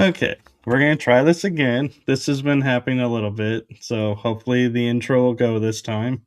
Okay, we're going to try this again. This has been happening a little bit, so hopefully the intro will go this time.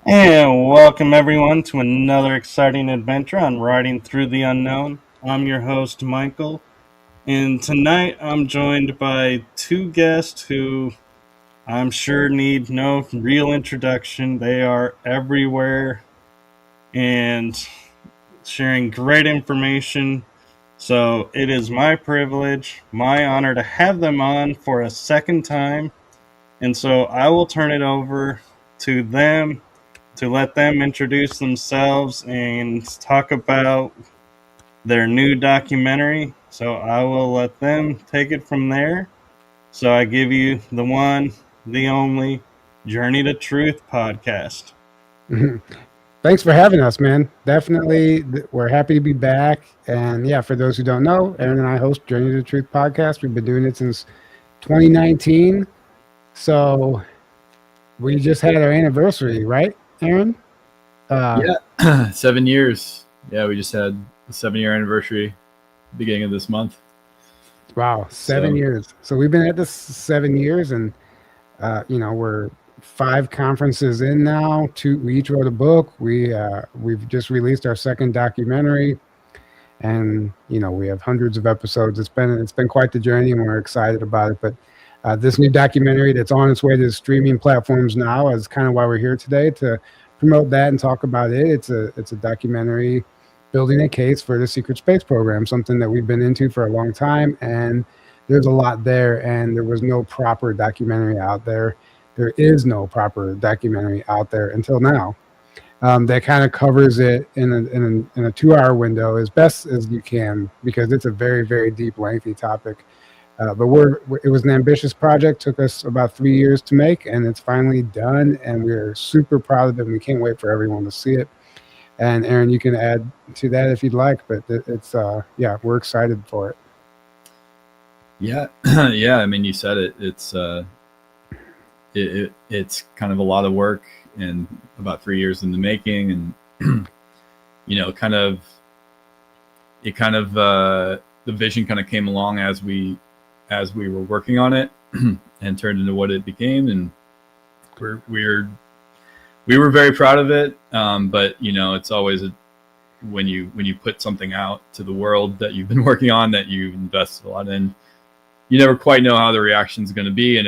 And welcome everyone to another exciting adventure on Riding Through the Unknown. I'm your host, Michael, and tonight I'm joined by two guests who I'm sure need no real introduction. They are everywhere and sharing great information. So it is my privilege, my honor to have them on for a second time. And so I will turn it over to them to let them introduce themselves and talk about their new documentary. So I will let them take it from there. So I give you the one, the only Journey to Truth podcast. Thanks for having us, man. Definitely, we're happy to be back. And yeah, for those who don't know, Aaron and I host Journey to Truth podcast. We've been doing it since 2019. So we just had our anniversary, right, Aaron? Yeah, 7 years. Yeah, we just had the 7-year anniversary beginning of this month. Wow, 7 years. So we've been at this 7 years, and we're 5 conferences in now. We each wrote a book. We've just released our second documentary, and we have hundreds of episodes. It's been quite the journey, and we're excited about it. But this new documentary that's on its way to the streaming platforms now is kind of why we're here today, to promote that and talk about it. It's a documentary building a case for the secret space program, something that we've been into for a long time, and there's a lot there, and there was no proper documentary out there. There is no proper documentary out there until now that kind of covers it in a 2-hour window as best as you can, because it's a very, very deep, lengthy topic. But it was an ambitious project. Took us about 3 years to make, and it's finally done. And we're super proud of it. And we can't wait for everyone to see it. And Aaron, you can add to that if you'd like. But it's we're excited for it. Yeah, yeah. I mean, you said it. It's kind of a lot of work, and about 3 years in the making, and the vision kind of came along as we were working on it and turned into what it became, and we were very proud of it. But it's always when you put something out to the world that you've been working on, that you invest a lot in, you never quite know how the reaction is going to be. And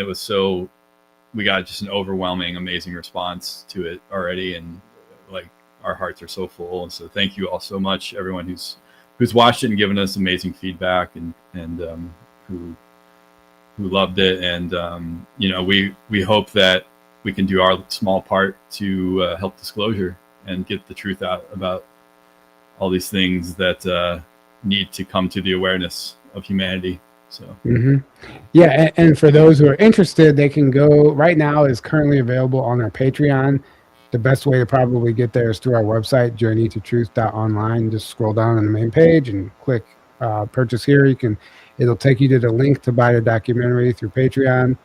we got just an overwhelming, amazing response to it already, and like our hearts are so full. And so thank you all so much, everyone who's watched it and given us amazing feedback, and who loved it. And we hope that we can do our small part to help disclosure and get the truth out about all these things that need to come to the awareness of humanity. So yeah, and for those who are interested, they can go. Right now is currently available on our Patreon. The best way to probably get there is through our website, journeytotruth.online. Just scroll down on the main page and click purchase here. It'll take you to the link to buy the documentary through Patreon.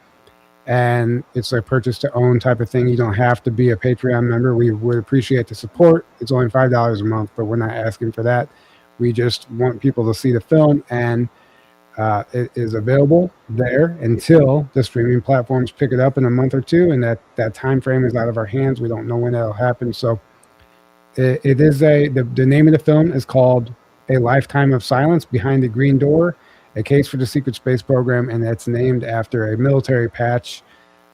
and it's a purchase to own type of thing. You don't have to be a Patreon member. We would appreciate the support. It's only $5 a month, but we're not asking for that. We just want people to see the film, and it is available there until the streaming platforms pick it up in a month or two, and that time frame is out of our hands. We don't know when that'll happen. So it is the name of the film is called A Lifetime of Silence Behind the Green Door, A Case for the Secret Space Program, and it's named after a military patch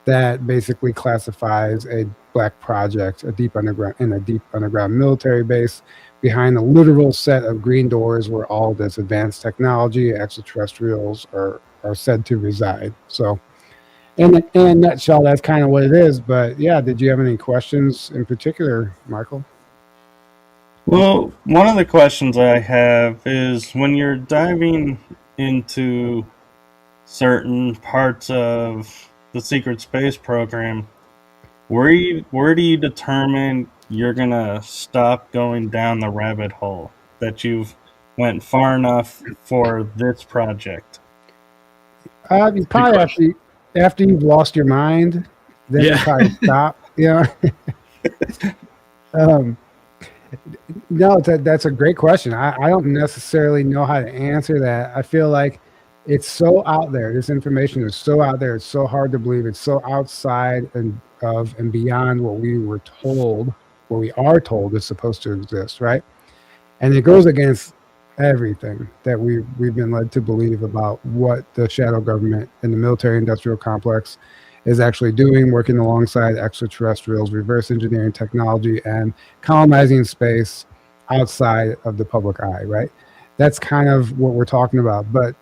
that basically classifies a black project, a deep underground military base behind a literal set of green doors where all this advanced technology, extraterrestrials are said to reside. So in a nutshell, that's kind of what it is. But yeah, did you have any questions in particular, Michael? Well, one of the questions I have is when you're diving into certain parts of the secret space program, where do you determine you're gonna stop going down the rabbit hole, that you've went far enough for this project? You probably after you've lost your mind, then you probably stop. No, that's a great question. I don't necessarily know how to answer that. I feel like it's so out there. This information is so out there. It's so hard to believe. It's so outside and beyond what we were told, what we are told is supposed to exist, right? And it goes against everything that we've been led to believe about what the shadow government and the military-industrial complex is actually doing, working alongside extraterrestrials, reverse engineering technology, and colonizing space outside of the public eye, right? That's kind of what we're talking about, but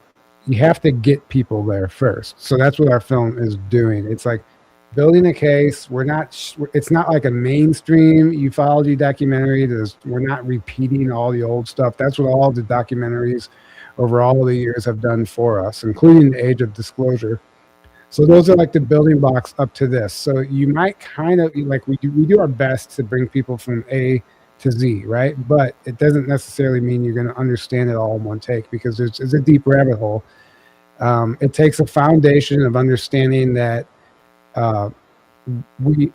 you have to get people there first. So that's what our film is doing. It's like building a case. It's not like a mainstream ufology documentary. We're not repeating all the old stuff. That's what all the documentaries over all the years have done for us, including the Age of Disclosure. So those are like the building blocks up to this. So you might kind of like we do our best to bring people from A to Z, right? But it doesn't necessarily mean you're going to understand it all in one take, because it's a deep rabbit hole. It takes a foundation of understanding that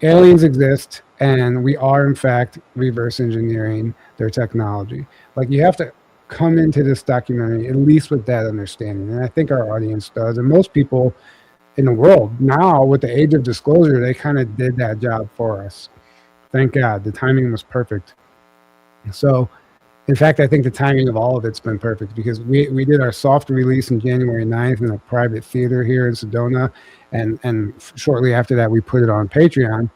aliens exist, and we are in fact reverse engineering their technology. Like, you have to come into this documentary at least with that understanding, and I think our audience does, and most people in the world now with the Age of Disclosure, they kind of did that job for us. Thank God, the timing was perfect. So in fact, I think the timing of all of it's been perfect, because we did our soft release on January 9th in a private theater here in Sedona, and shortly after that we put it on Patreon,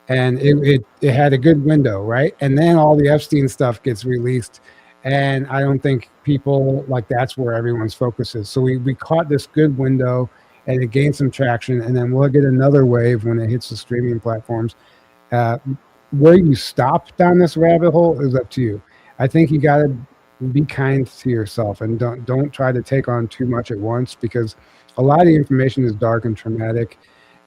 and it had a good window, right? And then all the Epstein stuff gets released, and I don't think people, like, that's where everyone's focus is. So we caught this good window, and it gained some traction, and then we'll get another wave when it hits the streaming platforms. Where you stop down this rabbit hole is up to you. I think you got to be kind to yourself, and don't try to take on too much at once, because a lot of the information is dark and traumatic,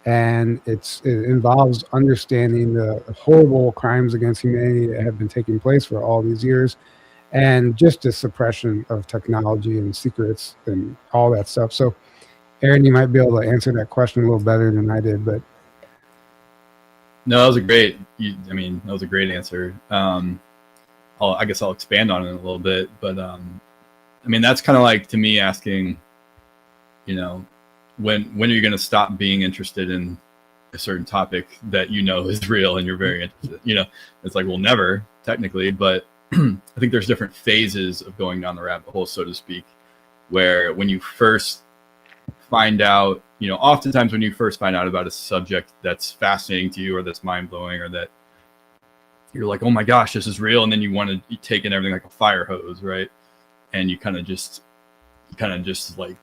and it involves understanding the horrible crimes against humanity that have been taking place for all these years, and just the suppression of technology and secrets and all that stuff. So Aaron, you might be able to answer that question a little better than I did, but no, that was a great. That was a great answer. I guess I'll expand on it a little bit, but that's kind of like, to me, asking, when are you going to stop being interested in a certain topic that is real and you're very interested? It's like, well, never technically, but I think there's different phases of going down the rabbit hole, so to speak, where when you first find out, oftentimes when you first find out about a subject that's fascinating to you, or that's mind-blowing, or that you're like, oh my gosh, this is real, and then you want to take in everything like a fire hose, right? And you kind of just like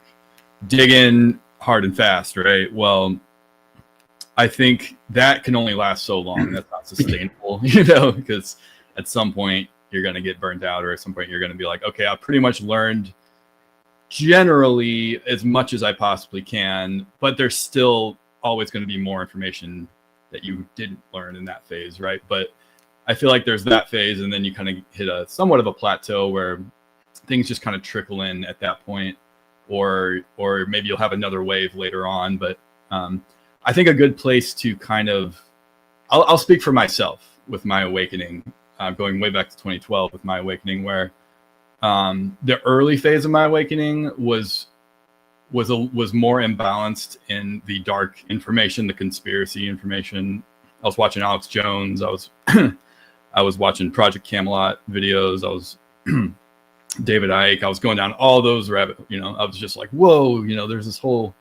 dig in hard and fast, right? Well, I think that can only last so long. That's not sustainable, because at some point you're going to get burnt out, or at some point you're going to be like, okay, I've pretty much learned generally as much as I possibly can, but there's still always going to be more information that you didn't learn in that phase, right? But I feel like there's that phase, and then you kind of hit a somewhat of a plateau where things just kind of trickle in at that point, or maybe you'll have another wave later on. But I think a good place to kind of, I'll speak for myself with my awakening, going way back to 2012 with my awakening, where the early phase of my awakening was more imbalanced in the dark information, the conspiracy information. I was watching Alex Jones. I was watching Project Camelot videos. I was David Icke. I was going down all those I was just like, whoa, there's this whole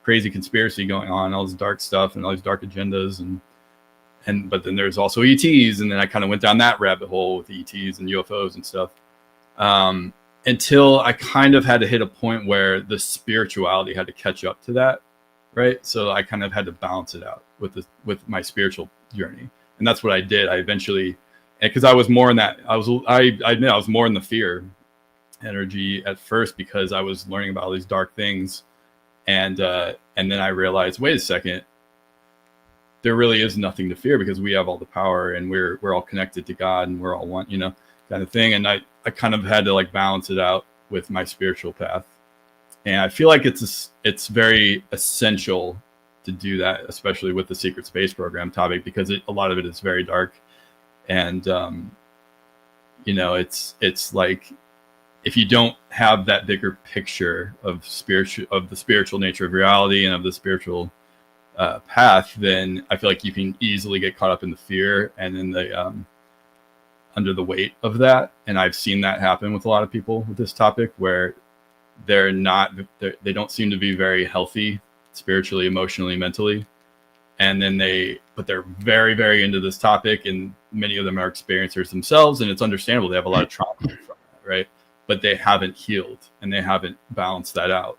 crazy conspiracy going on, all this dark stuff and all these dark agendas, but then there's also ETs, and then I kind of went down that rabbit hole with ETs and UFOs and stuff, until I kind of had to hit a point where the spirituality had to catch up to that, right? So I kind of had to balance it out with my spiritual journey, and that's what I did. I eventually, because I was more in that, I admit I was more in the fear energy at first, because I was learning about all these dark things. And then I realized, wait a second, there really is nothing to fear, because we have all the power, and we're all connected to God, and we're all one, kind of thing. And I kind of had to like balance it out with my spiritual path. And I feel like it's very essential to do that, especially with the secret space program topic, because a lot of it is very dark. And, it's like, if you don't have that bigger picture of the spiritual nature of reality and of the spiritual path, then I feel like you can easily get caught up in the fear and in the under the weight of that. And I've seen that happen with a lot of people with this topic, where they don't seem to be very healthy spiritually, emotionally, mentally, and then but they're very, very into this topic, and many of them are experiencers themselves, and it's understandable. They have a lot of trauma from that, right? But they haven't healed, and they haven't balanced that out.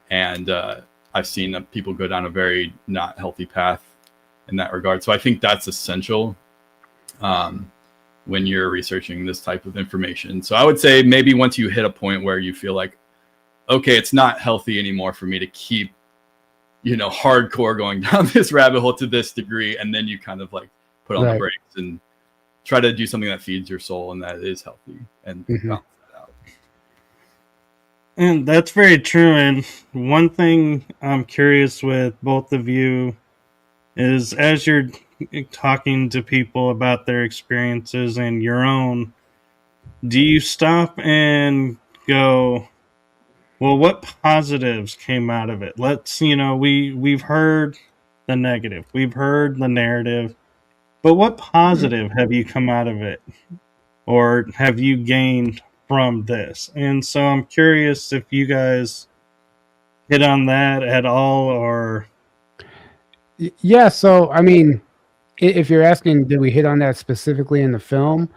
And I've seen people go down a very not healthy path in that regard. So I think that's essential when you're researching this type of information. So I would say maybe once you hit a point where you feel like, okay, it's not healthy anymore for me to keep, hardcore going down this rabbit hole to this degree, and then you kind of like put on the brakes and try to do something that feeds your soul and that is healthy, and balance that out. And that's very true. And one thing I'm curious with both of you is, as you're talking to people about their experiences and your own, do you stop and go, well, what positives came out of it? Let's, we've heard the negative, we've heard the narrative, but what positive have you come out of it, or have you gained from this? And so I'm curious if you guys hit on that at all, or... Yeah, so I mean, if you're asking, did we hit on that specifically in the film?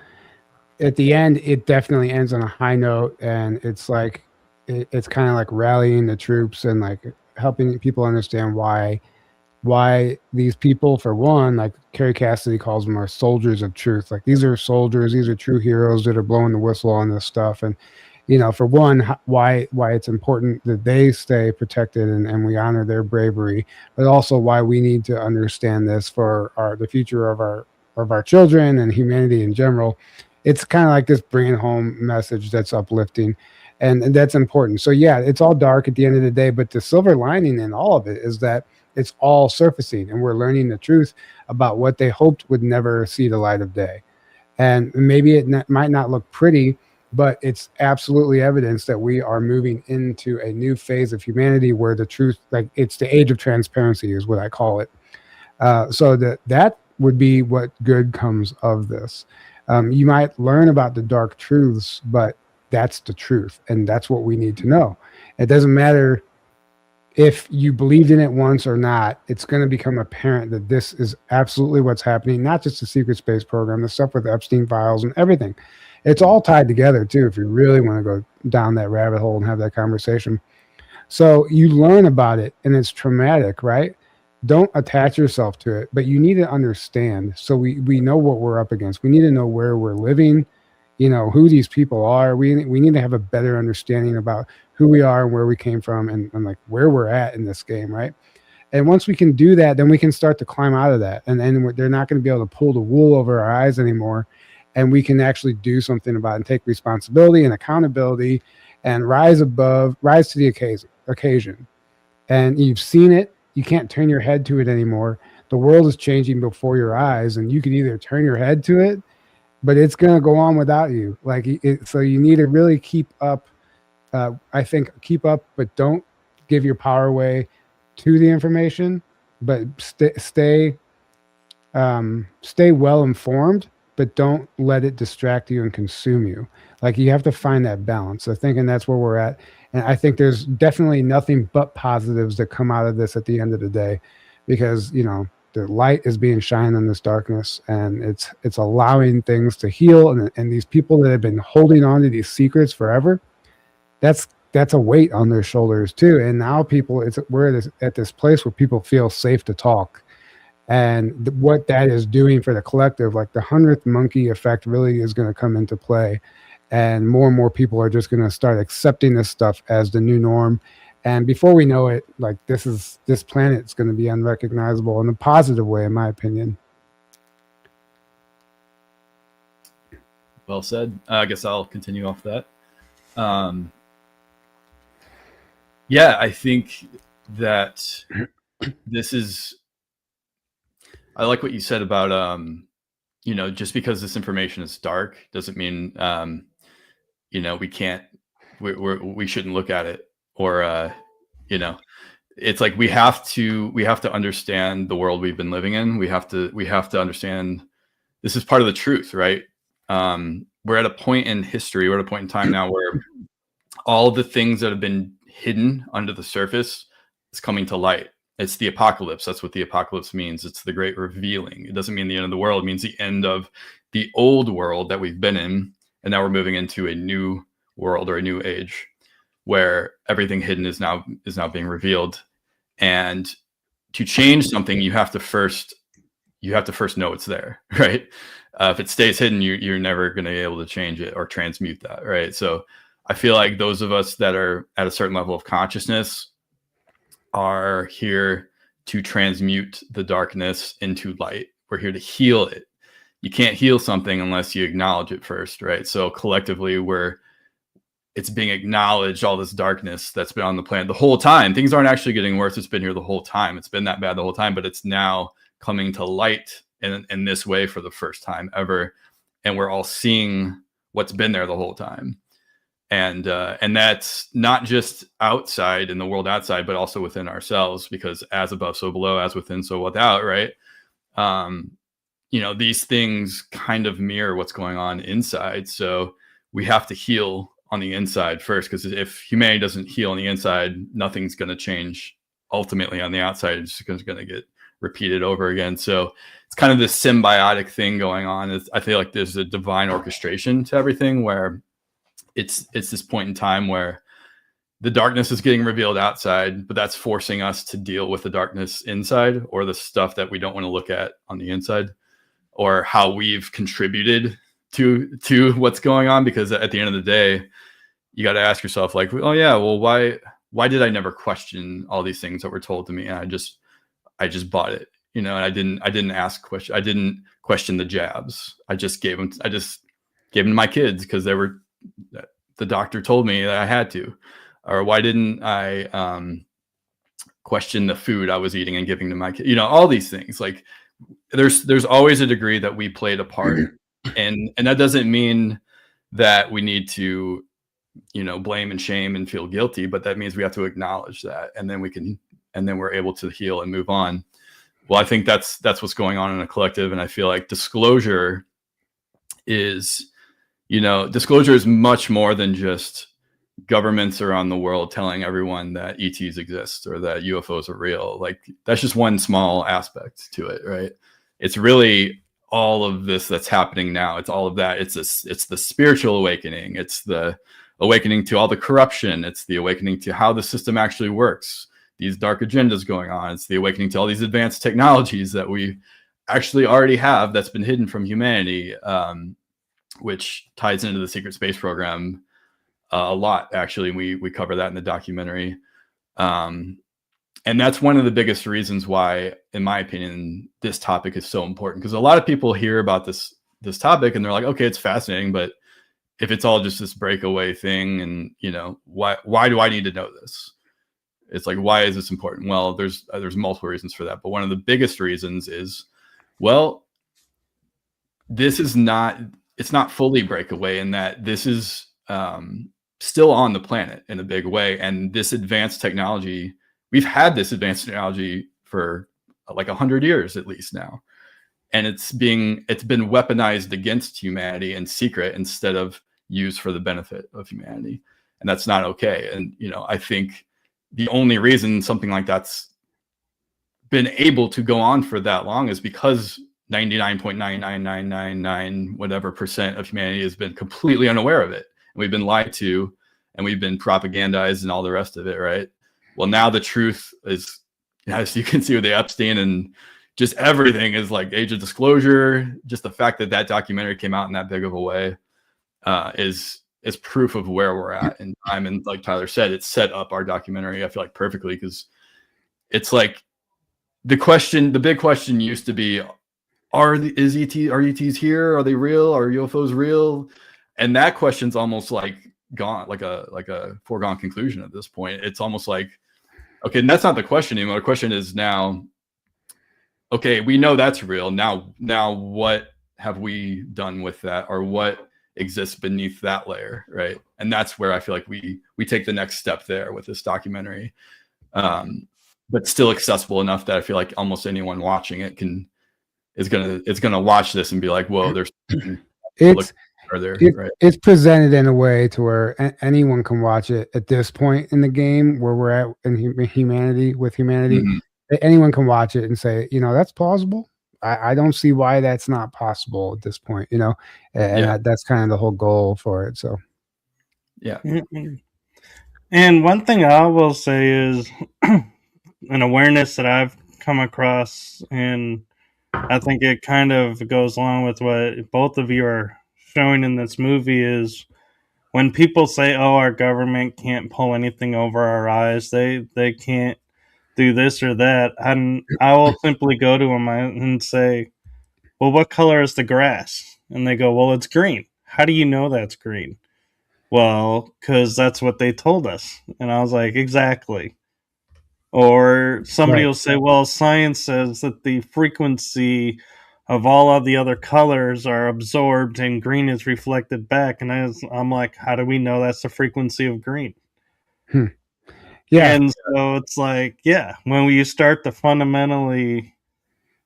At the end, it definitely ends on a high note, and it's like, it's kind of like rallying the troops and like helping people understand why these people, for one, like Carrie Cassidy calls them, are soldiers of truth. Like, these are soldiers, these are true heroes that are blowing the whistle on this stuff. And, for one, why it's important that they stay protected and we honor their bravery, but also why we need to understand this for the future of our children and humanity in general. It's kind of like this bringing home message that's uplifting, and that's important. So yeah, it's all dark at the end of the day, but the silver lining in all of it is that it's all surfacing, and we're learning the truth about what they hoped would never see the light of day. And maybe it might not look pretty, but it's absolutely evidence that we are moving into a new phase of humanity where the truth, like, it's the age of transparency is what I call it. So that would be what good comes of this. You might learn about the dark truths, but that's the truth, and that's what we need to know. It doesn't matter if you believed in it once or not. It's going to become apparent that this is absolutely what's happening, not just the secret space program, the stuff with Epstein files and everything. It's all tied together too, if you really want to go down that rabbit hole and have that conversation. So you learn about it, and it's traumatic, right? Don't attach yourself to it, but you need to understand. So we know what we're up against. We need to know where we're living, who these people are. We need to have a better understanding about who we are and where we came from, and like where we're at in this game, right? And once we can do that, then we can start to climb out of that, and they're not going to be able to pull the wool over our eyes anymore, and we can actually do something about it and take responsibility and accountability and rise to the occasion. And you've seen it. you can't turn your head to it anymore. The world is changing before your eyes, and you can either turn your head to it, but it's going to go on without you. Like so you need to really keep up. I think keep up, but don't give your power away to the information, but stay well informed, but don't let it distract you and consume you. Like you have to find that balance. I think, and that's where we're at. And I think there's definitely nothing but positives that come out of this at the end of the day, because, you know, the light is being shined in this darkness, and it's allowing things to heal. And these people that have been holding on to these secrets forever, that's a weight on their shoulders too. And now we're at this place where people feel safe to talk. And what that is doing for the collective, like the 100th monkey effect really is going to come into play. And more people are just going to start accepting this stuff as the new norm. And before we know it, like this planet's going to be unrecognizable in a positive way, in my opinion. Well said. I guess I'll continue off that. Yeah, I think that this is, I like what you said about, you know, just because this information is dark doesn't mean, you know, we shouldn't look at it, or, you know, it's like we have to understand the world we've been living in. We have to understand this is part of the truth, right? We're at a point in history, we're at a point in time now where all the things that have been hidden under the surface is coming to light. It's the apocalypse. That's what the apocalypse means. It's the great revealing. It doesn't mean the end of the world. It means the end of the old world that we've been in. And now we're moving into a new world, or a new age, where everything hidden is now being revealed. And to change something, you have to first know it's there, right? If it stays hidden, you're never going to be able to change it or transmute that, right? So I feel like those of us that are at a certain level of consciousness are here to transmute the darkness into light. We're here to heal it. You can't heal something unless you acknowledge it first, right? So collectively, it's being acknowledged, all this darkness that's been on the planet the whole time. Things aren't actually getting worse. It's been here the whole time. It's been that bad the whole time, but it's now coming to light in this way for the first time ever. And we're all seeing what's been there the whole time. And that's not just outside in the world outside, but also within ourselves, because as above, so below, as within, so without, right? You know, these things kind of mirror what's going on inside. So we have to heal on the inside first, because if humanity doesn't heal on the inside, nothing's going to change ultimately on the outside. It's just going to get repeated over again. So it's kind of this symbiotic thing going on. I feel like there's a divine orchestration to everything, where it's this point in time where the darkness is getting revealed outside, but that's forcing us to deal with the darkness inside, or the stuff that we don't want to look at on the inside, or how we've contributed to what's going on. Because at the end of the day, you got to ask yourself, like, oh yeah, well, why did I never question all these things that were told to me? And I just bought it, you know, and I didn't ask questions. I didn't question the jabs. I just gave them to my kids because the doctor told me that I had to. Or why didn't I question the food I was eating and giving to my kids? You know, all these things. Like there's always a degree that we played a part, and that doesn't mean that we need to, you know, blame and shame and feel guilty, but that means we have to acknowledge that, and then we're able to heal and move on. Well, I think that's what's going on in a collective, and I feel like disclosure is much more than just governments around the world telling everyone that ETs exist or that UFOs are real. Like that's just one small aspect to it, right? It's really all of this that's happening now. It's all of that. It's the spiritual awakening. It's the awakening to all the corruption. It's the awakening to how the system actually works. These dark agendas going on. It's the awakening to all these advanced technologies that we actually already have that's been hidden from humanity, which ties into the secret space program a lot. Actually, we cover that in the documentary. And that's one of the biggest reasons why, in my opinion, this topic is so important, because a lot of people hear about this topic and they're like, okay, it's fascinating, but if it's all just this breakaway thing, and you know, why do I need to know this? It's like, why is this important? Well, there's multiple reasons for that, but one of the biggest reasons is, well, this is not, it's not fully breakaway in that this is still on the planet in a big way. And this advanced technology, we've had this advanced technology for like 100 years at least now. And it's been weaponized against humanity in secret instead of used for the benefit of humanity. And that's not okay. And, you know, I think the only reason something like that's been able to go on for that long is because 99.99999 whatever percent of humanity has been completely unaware of it. And we've been lied to, and we've been propagandized and all the rest of it, right? Well, now the truth is, as you can see with the Epstein, and just everything is like age of disclosure. Just the fact that that documentary came out in that big of a way is proof of where we're at in time. And like Tyler said, it set up our documentary, I feel like, perfectly, because it's like the big question used to be, are ETs here? Are they real? Are UFOs real? And that question's almost like gone, like a foregone conclusion at this point. It's almost like, okay, and that's not the question anymore. The question is now, okay, we know that's real. Now what have we done with that, or what exists beneath that layer, right? And that's where I feel like we take the next step there with this documentary, but still accessible enough that I feel like almost anyone watching it is gonna watch this and be like, whoa, there's further, right? It's presented in a way to where anyone can watch it at this point in the game where we're at in humanity. Mm-hmm. Anyone can watch it and say, you know, that's plausible. I don't see why that's not possible at this point, you know, and that's kind of the whole goal for it. So, yeah. And one thing I will say is an awareness that I've come across, and I think it kind of goes along with what both of you are showing in this movie, is when people say, oh, our government can't pull anything over our eyes, they can't do this or that, and I will simply go to them and say, well, what color is the grass? And they go, well, it's green. How do you know that's green? Well, because that's what they told us. And I was like, exactly. Or somebody will say, well, science says that the frequency of all of the other colors are absorbed and green is reflected back. And I'm like, how do we know that's the frequency of green? Yeah. And so it's like, when you start to fundamentally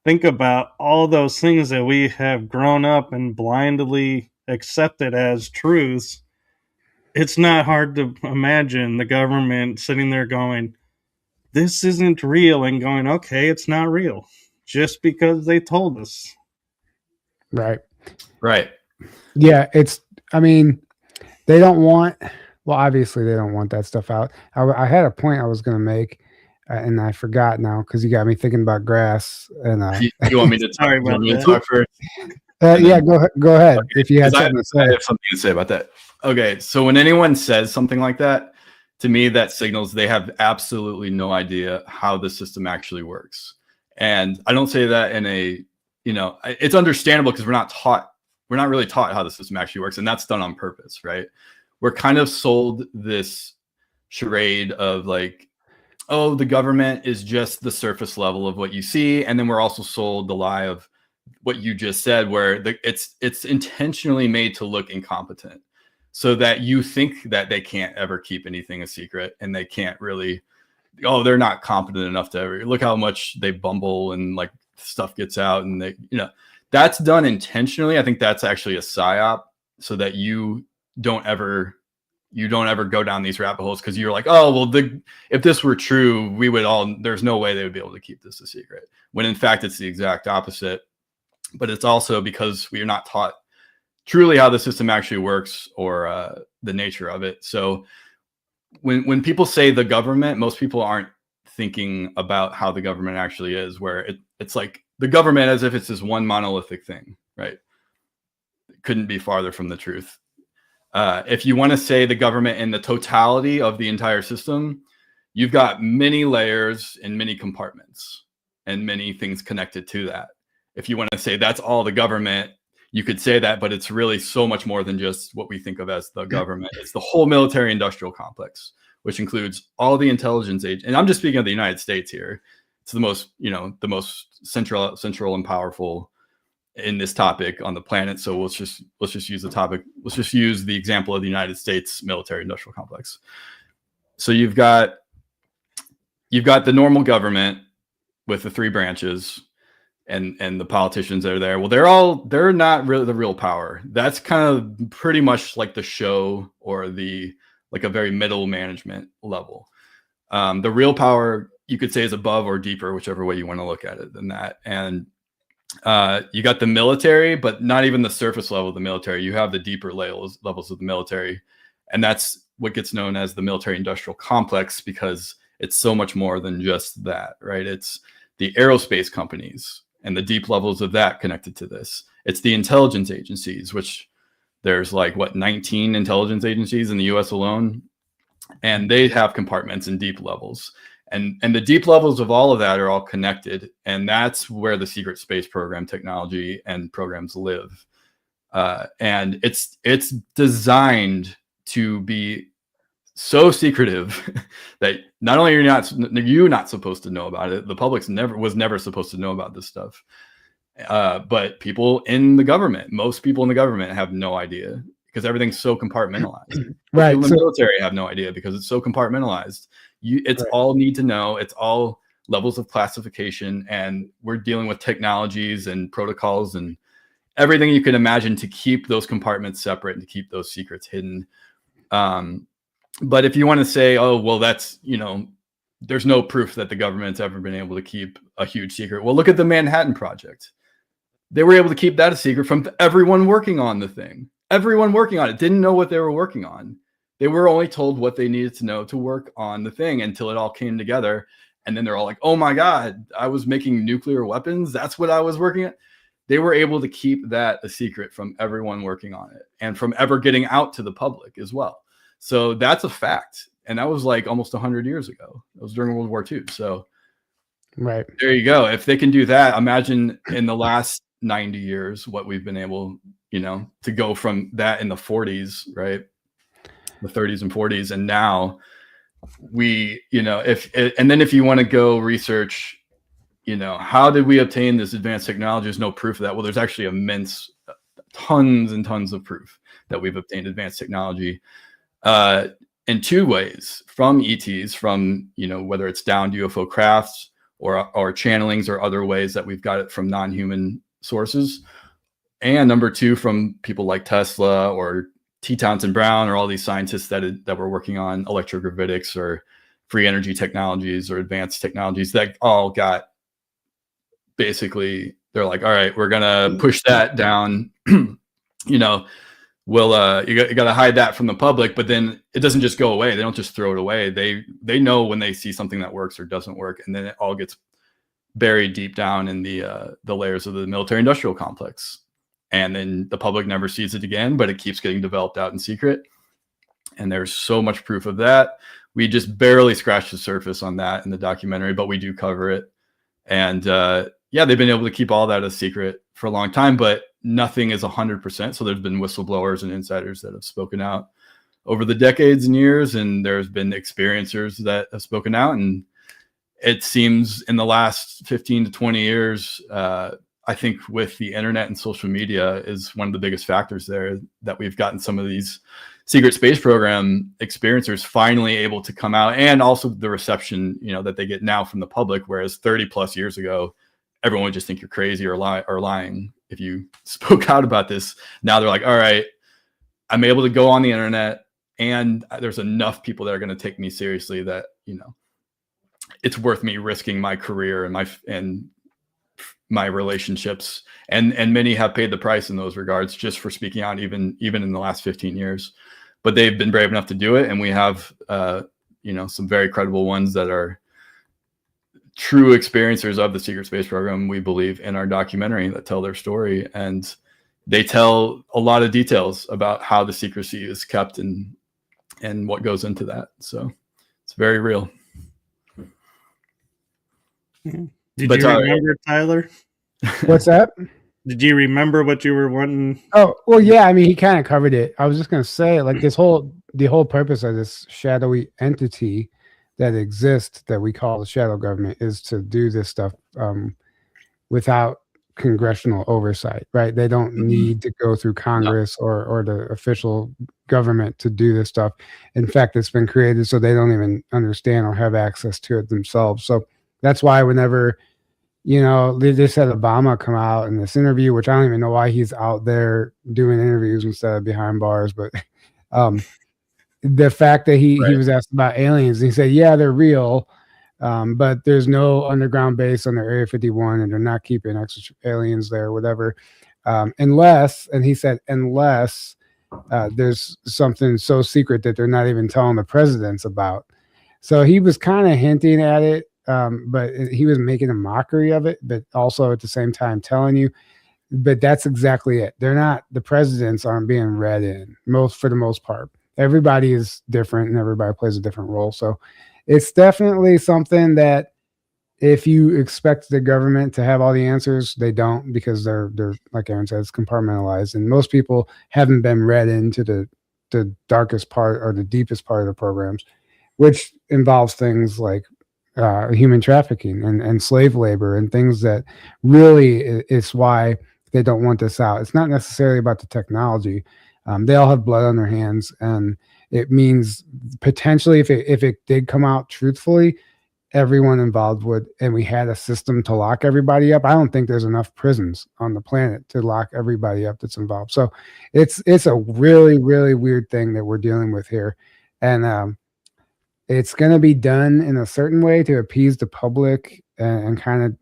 think about all those things that we have grown up and blindly accepted as truths, it's not hard to imagine the government sitting there going, this isn't real, and going, okay, it's not real just because they told us. Right. Yeah. I mean, they don't want, well, obviously they don't want that stuff out. I had a point I was going to make, and I forgot now because you got me thinking about grass. And you want me to talk first? Yeah, go ahead. Okay, if you have something to say. I have something to say about that. Okay, so when anyone says something like that, to me, that signals they have absolutely no idea how the system actually works. And I don't say that in a, you know, it's understandable because we're not really taught how the system actually works, and that's done on purpose, right? We're kind of sold this charade of like, oh, the government is just the surface level of what you see. And then we're also sold the lie of what you just said, where it's intentionally made to look incompetent so that you think that they can't ever keep anything a secret, and they can't really, oh, they're not competent enough to ever, look how much they bumble and like stuff gets out, and they, you know, that's done intentionally. I think that's actually a psyop so that you don't ever go down these rabbit holes, because you're like, oh, well, if this were true, there's no way they would be able to keep this a secret, when in fact it's the exact opposite. But it's also because we are not taught truly how the system actually works, or the nature of it. So when people say the government, most people aren't thinking about how the government actually is, where it's like the government as if it's this one monolithic thing, right? It couldn't be farther from the truth. If you want to say the government in the totality of the entire system, you've got many layers and many compartments and many things connected to that. If you want to say that's all the government, you could say that, but it's really so much more than just what we think of as the government. It's the whole military industrial complex, which includes all the intelligence agents. And I'm just speaking of the United States here. It's the most, the most central and powerful in this topic on the planet. So let's just use the topic. Let's just use the example of the United States military industrial complex. So you've got the normal government with the three branches and the politicians that are there. Well, they're not really the real power. That's kind of pretty much like the show or like a very middle management level. The real power, you could say, is above or deeper, whichever way you want to look at it than that. And you got the military, but not even the surface level of the military. You have the deeper levels of the military. And that's what gets known as the military industrial complex, because it's so much more than just that, right? It's the aerospace companies and the deep levels of that connected to this. It's the intelligence agencies, which there's 19 intelligence agencies in the US alone. And they have compartments and deep levels. And the deep levels of all of that are all connected. And that's where the secret space program technology and programs live. And it's designed to be so secretive that not only are you not supposed to know about it, the public was never supposed to know about this stuff. But people in the government, most people in the government have no idea, because everything's so compartmentalized. Right. People in the military have no idea because it's so compartmentalized. It's right. All need to know. It's all levels of classification, and we're dealing with technologies and protocols and everything you can imagine to keep those compartments separate and to keep those secrets hidden. But if you want to say, oh, well, that's, there's no proof that the government's ever been able to keep a huge secret. Well, look at the Manhattan Project. They were able to keep that a secret from everyone working on the thing. Everyone working on it didn't know what they were working on. They were only told what they needed to know to work on the thing until it all came together. And then they're all like, oh my God, I was making nuclear weapons. That's what I was working at. They were able to keep that a secret from everyone working on it and from ever getting out to the public as well. So that's a fact. And that was almost 100 years ago. It was during World War II. So right there you go. If they can do that, imagine in the last 90 years, what we've been able, to go from that in the 40s, right? The 30s and 40s. And now if you want to go research, how did we obtain this advanced technology? There's no proof of that. Well, there's actually tons and tons of proof that we've obtained advanced technology in two ways: from ETs, from, whether it's downed UFO crafts or channelings or other ways that we've got it from non-human sources. And number two, from people like Tesla or T. Townsend Brown or all these scientists that were working on electrogravitics or free energy technologies or advanced technologies that all got, basically, they're like, all right, we're going to push that down. You got to hide that from the public, but then it doesn't just go away. They don't just throw it away. They know when they see something that works or doesn't work, and then it all gets buried deep down in the layers of the military industrial complex. And then the public never sees it again, but it keeps getting developed out in secret. And there's so much proof of that. We just barely scratched the surface on that in the documentary, but we do cover it. And they've been able to keep all that a secret for a long time, but nothing is 100%. So there's been whistleblowers and insiders that have spoken out over the decades and years, and there's been experiencers that have spoken out. And it seems in the last 15 to 20 years, I think with the internet and social media is one of the biggest factors there, that we've gotten some of these secret space program experiencers finally able to come out, and also the reception, that they get now from the public. Whereas 30 plus years ago, everyone would just think you're crazy or lying if you spoke out about this. Now they're like, all right, I'm able to go on the internet, and there's enough people that are going to take me seriously that, it's worth me risking my career and my relationships, and many have paid the price in those regards just for speaking out, even in the last 15 years. But they've been brave enough to do it, and we have some very credible ones that are true experiencers of the secret space program, we believe, in our documentary, that tell their story, and they tell a lot of details about how the secrecy is kept and what goes into that. So it's very real. Did you remember, Tyler? What's that? Did you remember what you were wanting? Oh, well, yeah. I mean, he kind of covered it. I was just going to say, this whole the whole purpose of this shadowy entity that exists that we call the shadow government is to do this stuff without congressional oversight, right? They don't need to go through Congress or the official government to do this stuff. In fact, it's been created so they don't even understand or have access to it themselves. So that's why whenever, they just had Obama come out in this interview, which I don't even know why he's out there doing interviews instead of behind bars, but the fact that he was asked about aliens, and he said, yeah, they're real. But there's no underground base on their Area 51, and they're not keeping extra aliens there, whatever. Unless there's something so secret that they're not even telling the presidents about. So he was kind of hinting at it, but he was making a mockery of it, but also at the same time telling you. But that's exactly it. The presidents aren't being read in for the most part. Everybody is different, and everybody plays a different role. So it's definitely something that if you expect the government to have all the answers, they don't, because they're like Aaron says, compartmentalized. And most people haven't been read into the darkest part or the deepest part of the programs, which involves things like human trafficking and slave labor and things that really is why they don't want this out. It's not necessarily about the technology. They all have blood on their hands, and it means potentially if it did come out truthfully, everyone involved would, and we had a system to lock everybody up. I don't think there's enough prisons on the planet to lock everybody up that's involved. So it's a really, really weird thing that we're dealing with here. And it's going to be done in a certain way to appease the public and kind of,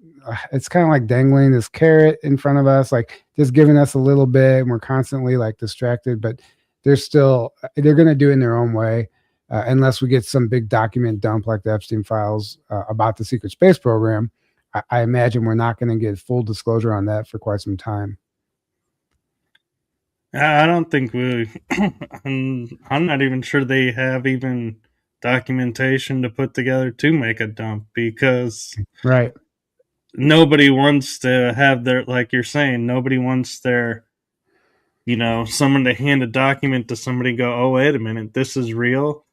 it's kind of like dangling this carrot in front of us, like just giving us a little bit, and we're constantly like distracted, but they're going to do it in their own way. Unless we get some big document dump like the Epstein files about the secret space program, I imagine we're not going to get full disclosure on that for quite some time. I don't think I'm not even sure they have even documentation to put together to make a dump, because right. Nobody wants to have their, like you're saying, nobody wants their, someone to hand a document to somebody and go, oh, wait a minute, this is real.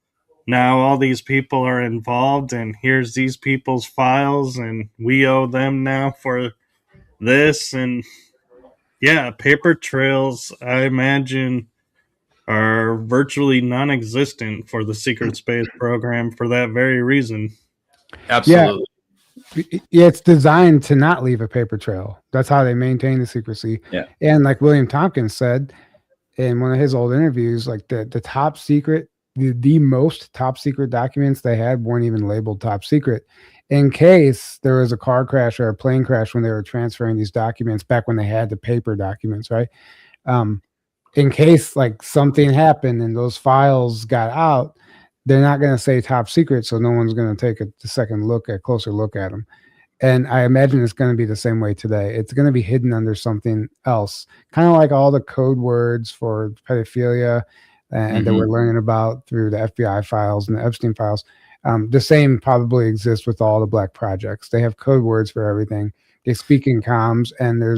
Now all these people are involved, and here's these people's files, and we owe them now for this. And yeah, paper trails, I imagine, are virtually non-existent for the secret space program for that very reason. Absolutely. Yeah, it's designed to not leave a paper trail. That's how they maintain the secrecy. Yeah. And like William Tompkins said in one of his old interviews, like the top secret, the most top secret documents they had weren't even labeled top secret, in case there was a car crash or a plane crash when they were transferring these documents back when they had the paper documents, right? In case like something happened and those files got out, they're not going to say top secret, so no one's going to take a closer look at them. And I imagine it's going to be the same way today. It's going to be hidden under something else, kind of like all the code words for pedophilia and that we're learning about through the FBI files and the Epstein files. The same probably exists with all the black projects. They have code words for everything. They speak in comms, and they're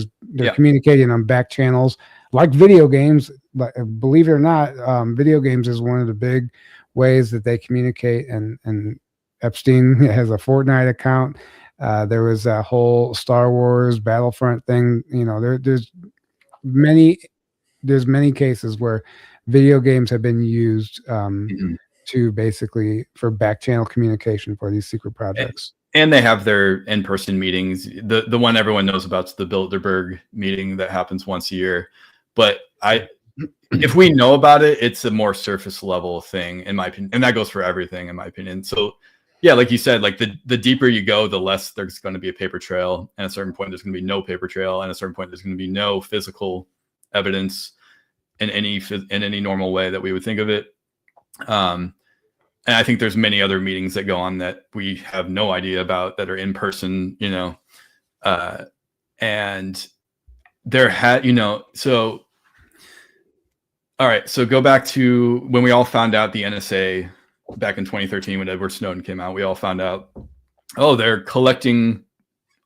communicating on back channels like video games. But believe it or not, video games is one of the big ways that they communicate. And Epstein has a Fortnite account. There was a whole Star Wars Battlefront thing. There's many cases where video games have been used to basically for back channel communication for these secret projects. And they have their in-person meetings. The one everyone knows about is the Bilderberg meeting that happens once a year. But if we know about it, it's a more surface level thing, in my opinion. And that goes for everything, in my opinion. So yeah, like you said, like the deeper you go, the less there's going to be a paper trail. And at a certain point, there's going to be no paper trail. And at a certain point, there's going to be no physical evidence in any normal way that we would think of it. And I think there's many other meetings that go on that we have no idea about that are in person, and there so all right, so go back to when we all found out the NSA back in 2013 when Edward Snowden came out. We all found out, they're collecting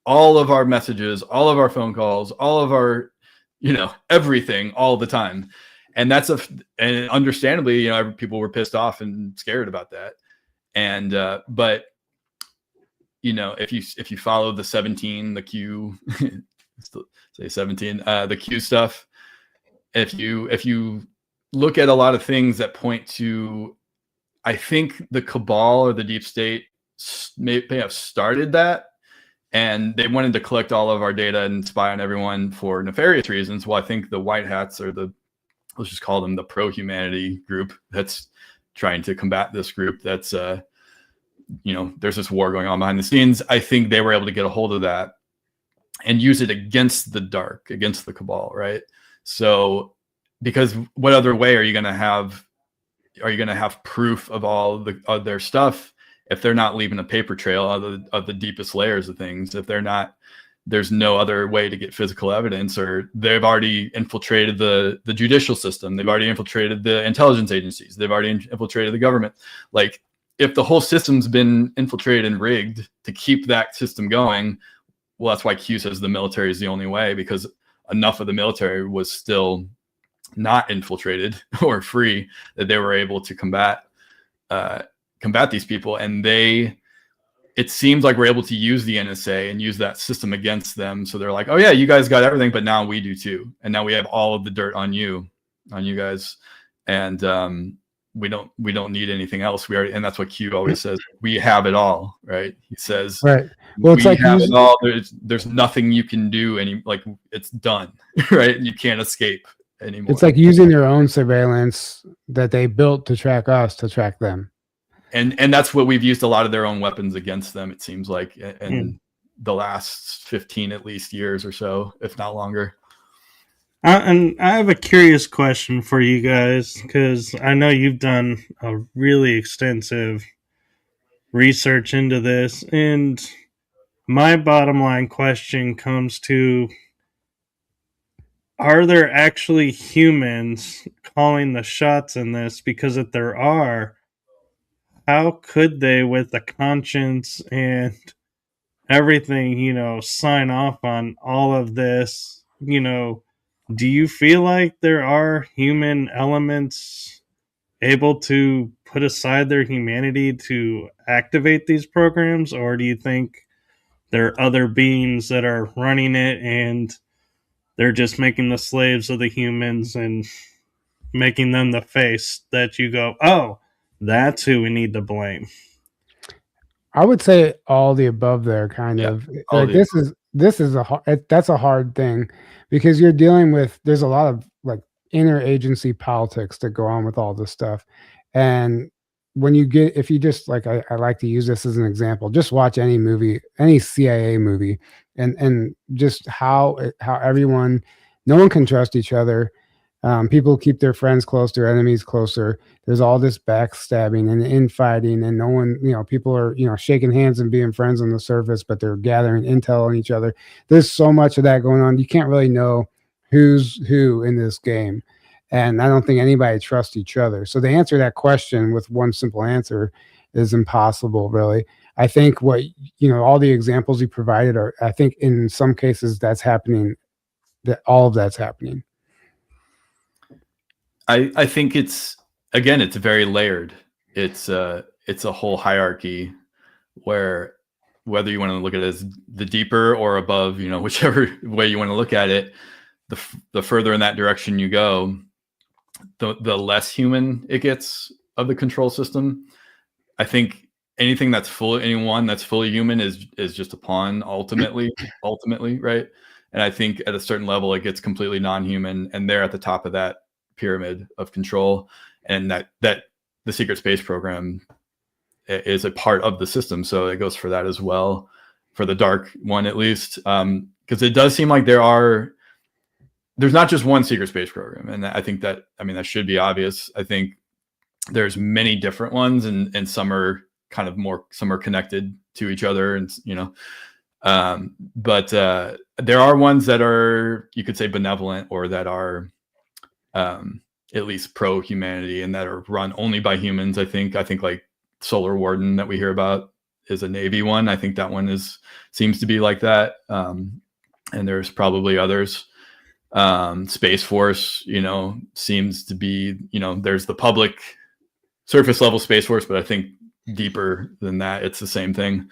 all of our messages, all of our phone calls, all of our, everything all the time. and and understandably, people were pissed off and scared about that. And but if you follow the 17, the Q, say 17, the Q stuff, if you look at a lot of things that point to, I think the cabal or the deep state may have started that, and they wanted to collect all of our data and spy on everyone for nefarious reasons. Well, I think the white hats, or let's just call them the pro-humanity group that's trying to combat this group, that's there's this war going on behind the scenes. I think they were able to get a hold of that and use it against the dark, against the cabal, right? So, because what other way are you going to have proof of all of their stuff if they're not leaving a paper trail of the deepest layers of things? If they're not, there's no other way to get physical evidence, or they've already infiltrated the judicial system. They've already infiltrated the intelligence agencies. They've already infiltrated the government. Like, if the whole system's been infiltrated and rigged to keep that system going, well, that's why Q says the military is the only way, because enough of the military was still not infiltrated or free that they were able to combat these people. And it seems like we're able to use the NSA and use that system against them. So they're like, oh yeah, you guys got everything, but now we do too. And now we have all of the dirt on you guys. And we don't need anything else. And that's what Q always says. We have it all, right? He says, right. Well, it's like have it all. There's nothing you can do it's done, right? You can't escape anymore. It's like using their own surveillance that they built to track us, to track them. And that's what we've used a lot of their own weapons against them, it seems like, in the last 15 at least years or so, if not longer. And I have a curious question for you guys, because I know you've done a really extensive research into this, and my bottom line question comes to, are there actually humans calling the shots in this? Because if there are, how could they, with a conscience and everything, sign off on all of this? Do you feel like there are human elements able to put aside their humanity to activate these programs? Or do you think there are other beings that are running it and they're just making the slaves of the humans and making them the face that you go, oh, that's who we need to blame? I would say all the above there, kind of. Like, that's a hard thing, because you're dealing with, there's a lot of like interagency politics that go on with all this stuff. And if you just like, I like to use this as an example, just watch any movie, any CIA movie, and just how everyone, no one can trust each other. People keep their friends close, their enemies closer. There's all this backstabbing and infighting, and no one, people are, shaking hands and being friends on the surface, but they're gathering intel on each other. There's so much of that going on. You can't really know who's who in this game. And I don't think anybody trusts each other. So to answer that question with one simple answer is impossible, really. I think all the examples you provided are, I think in some cases that's happening, that all of that's happening. I think it's very layered. It's a whole hierarchy where, whether you want to look at it as the deeper or above, whichever way you want to look at it, the further in that direction you go, the less human it gets of the control system. I think anyone that's fully human is just a pawn ultimately, right? And I think at a certain level it gets completely non-human, and they're at the top of that pyramid of control, and that the secret space program is a part of the system. So it goes for that as well, for the dark one at least, because it does seem like there's not just one secret space program, and I think that should be obvious. I think there's many different ones, and some are some are connected to each other, and but there are ones that are, you could say, benevolent, or that are at least pro-humanity, and that are run only by humans. I think like Solar Warden that we hear about is a Navy one. I think that one seems to be like that, and there's probably others. Space Force, seems to be, there's the public surface level Space Force, but I think deeper than that, it's the same thing.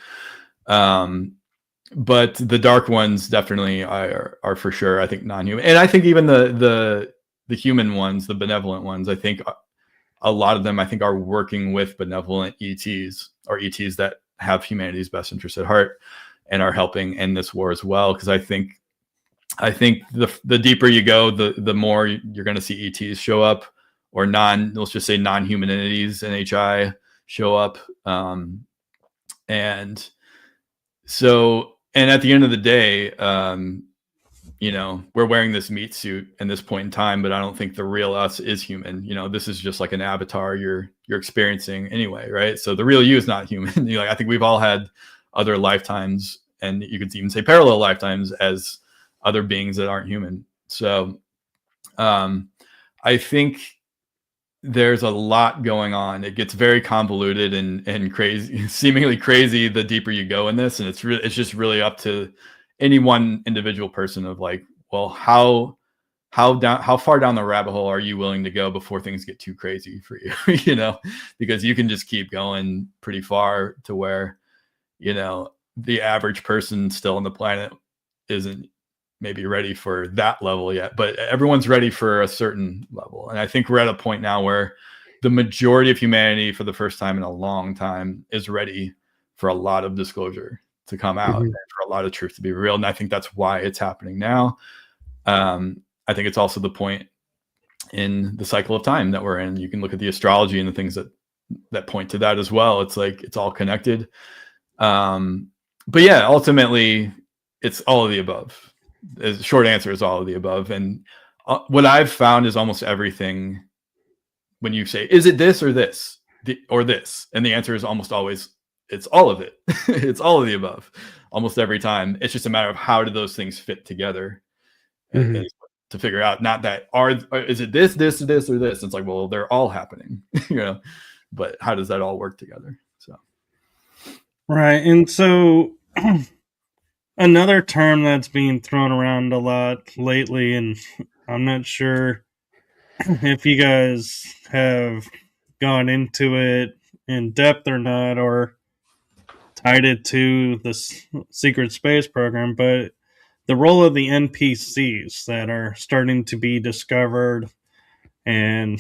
But the dark ones definitely are for sure, I think, non-human. And I think even the human ones, the benevolent ones, I think a lot of them, I think, are working with benevolent ETs, or ETs that have humanity's best interest at heart and are helping end this war as well. Because I think the deeper you go, the more you're going to see ETs show up, or let's just say non-human entities, NHI, show up. And at the end of the day, we're wearing this meat suit in this point in time, but I don't think the real us is human. This is just like an avatar you're experiencing anyway, right? So the real you is not human. I think we've all had other lifetimes, and you could even say parallel lifetimes, as other beings that aren't human. So I think there's a lot going on. It gets very convoluted and crazy, seemingly crazy, the deeper you go in this. And it's just really up to any one individual person of like, well, how far down the rabbit hole are you willing to go before things get too crazy for you? Because you can just keep going pretty far to where, the average person still on the planet isn't maybe ready for that level yet, but everyone's ready for a certain level. And I think we're at a point now where the majority of humanity, for the first time in a long time, is ready for a lot of disclosure to come out, and for a lot of truth to be revealed. And I think that's why it's happening now. I think it's also the point in the cycle of time that we're in. You can look at the astrology and the things that point to that as well. It's like, it's all connected. But yeah, ultimately it's all of the above. The short answer is all of the above. And what I've found is almost everything, when you say, is it this or this or this? And the answer is almost always, it's all of it. It's all of the above almost every time. It's just a matter of how do those things fit together to figure out, not that is it this or this? It's like, well, they're all happening, but how does that all work together? So. Right. And so another term that's being thrown around a lot lately, and I'm not sure if you guys have gone into it in depth or not, or tied it to the secret space program, but the role of the NPCs that are starting to be discovered, and,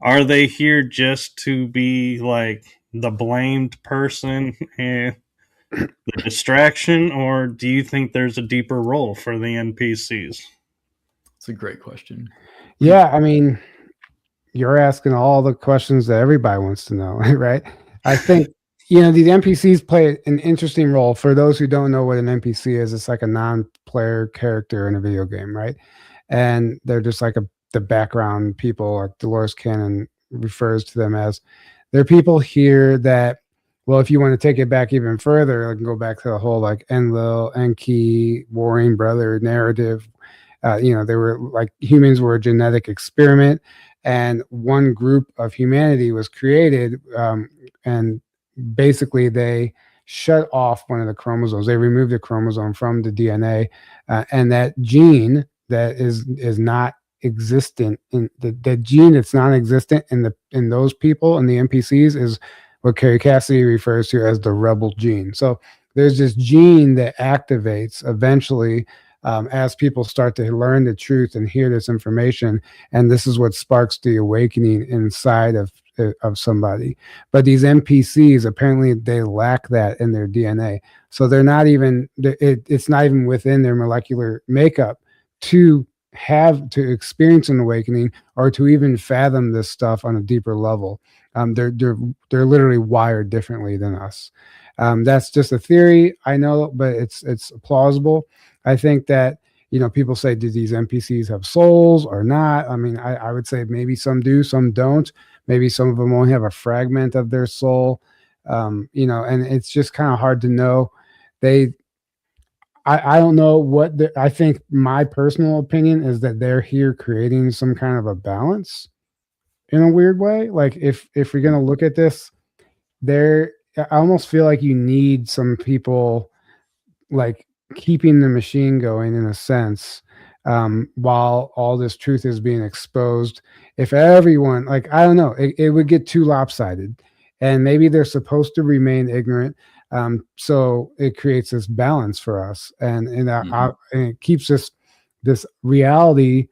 are they here just to be like the blamed person and the distraction, or do you think there's a deeper role for the NPCs? It's a great question. Yeah, I mean, you're asking all the questions that everybody wants to know, right? I think, these NPCs play an interesting role. For those who don't know what an NPC is, it's like a non-player character in a video game, right? And they're just like the background people, like Dolores Cannon refers to them as. They're people here that, well, if you want to take it back even further, I can go back to the whole like Enlil, Enki, warring brother narrative. They were like, humans were a genetic experiment, and one group of humanity was created, and basically they shut off one of the chromosomes. They removed the chromosome from the DNA, and that gene that is not existent in the gene that's non-existent in those people, in the NPCs, is what Carrie Cassidy refers to as the rebel gene. So there's this gene that activates eventually as people start to learn the truth and hear this information, and this is what sparks the awakening inside of somebody. But these NPCs, apparently they lack that in their DNA, so they're not even it's not even within their molecular makeup to experience an awakening, or to even fathom this stuff on a deeper level. They're literally wired differently than us. That's just a theory, I know, but it's plausible. I think that, people say, do these NPCs have souls or not? I mean, I would say maybe some do, some don't. Maybe some of them only have a fragment of their soul, and it's just kind of hard to know. I don't know what I think. My personal opinion is that they're here creating some kind of a balance in a weird way. Like if we're going to look at this, I almost feel like you need some people like keeping the machine going in a sense, while all this truth is being exposed. If everyone, like, I don't know, it would get too lopsided, and maybe they're supposed to remain ignorant. So it creates this balance for us, and and it keeps this reality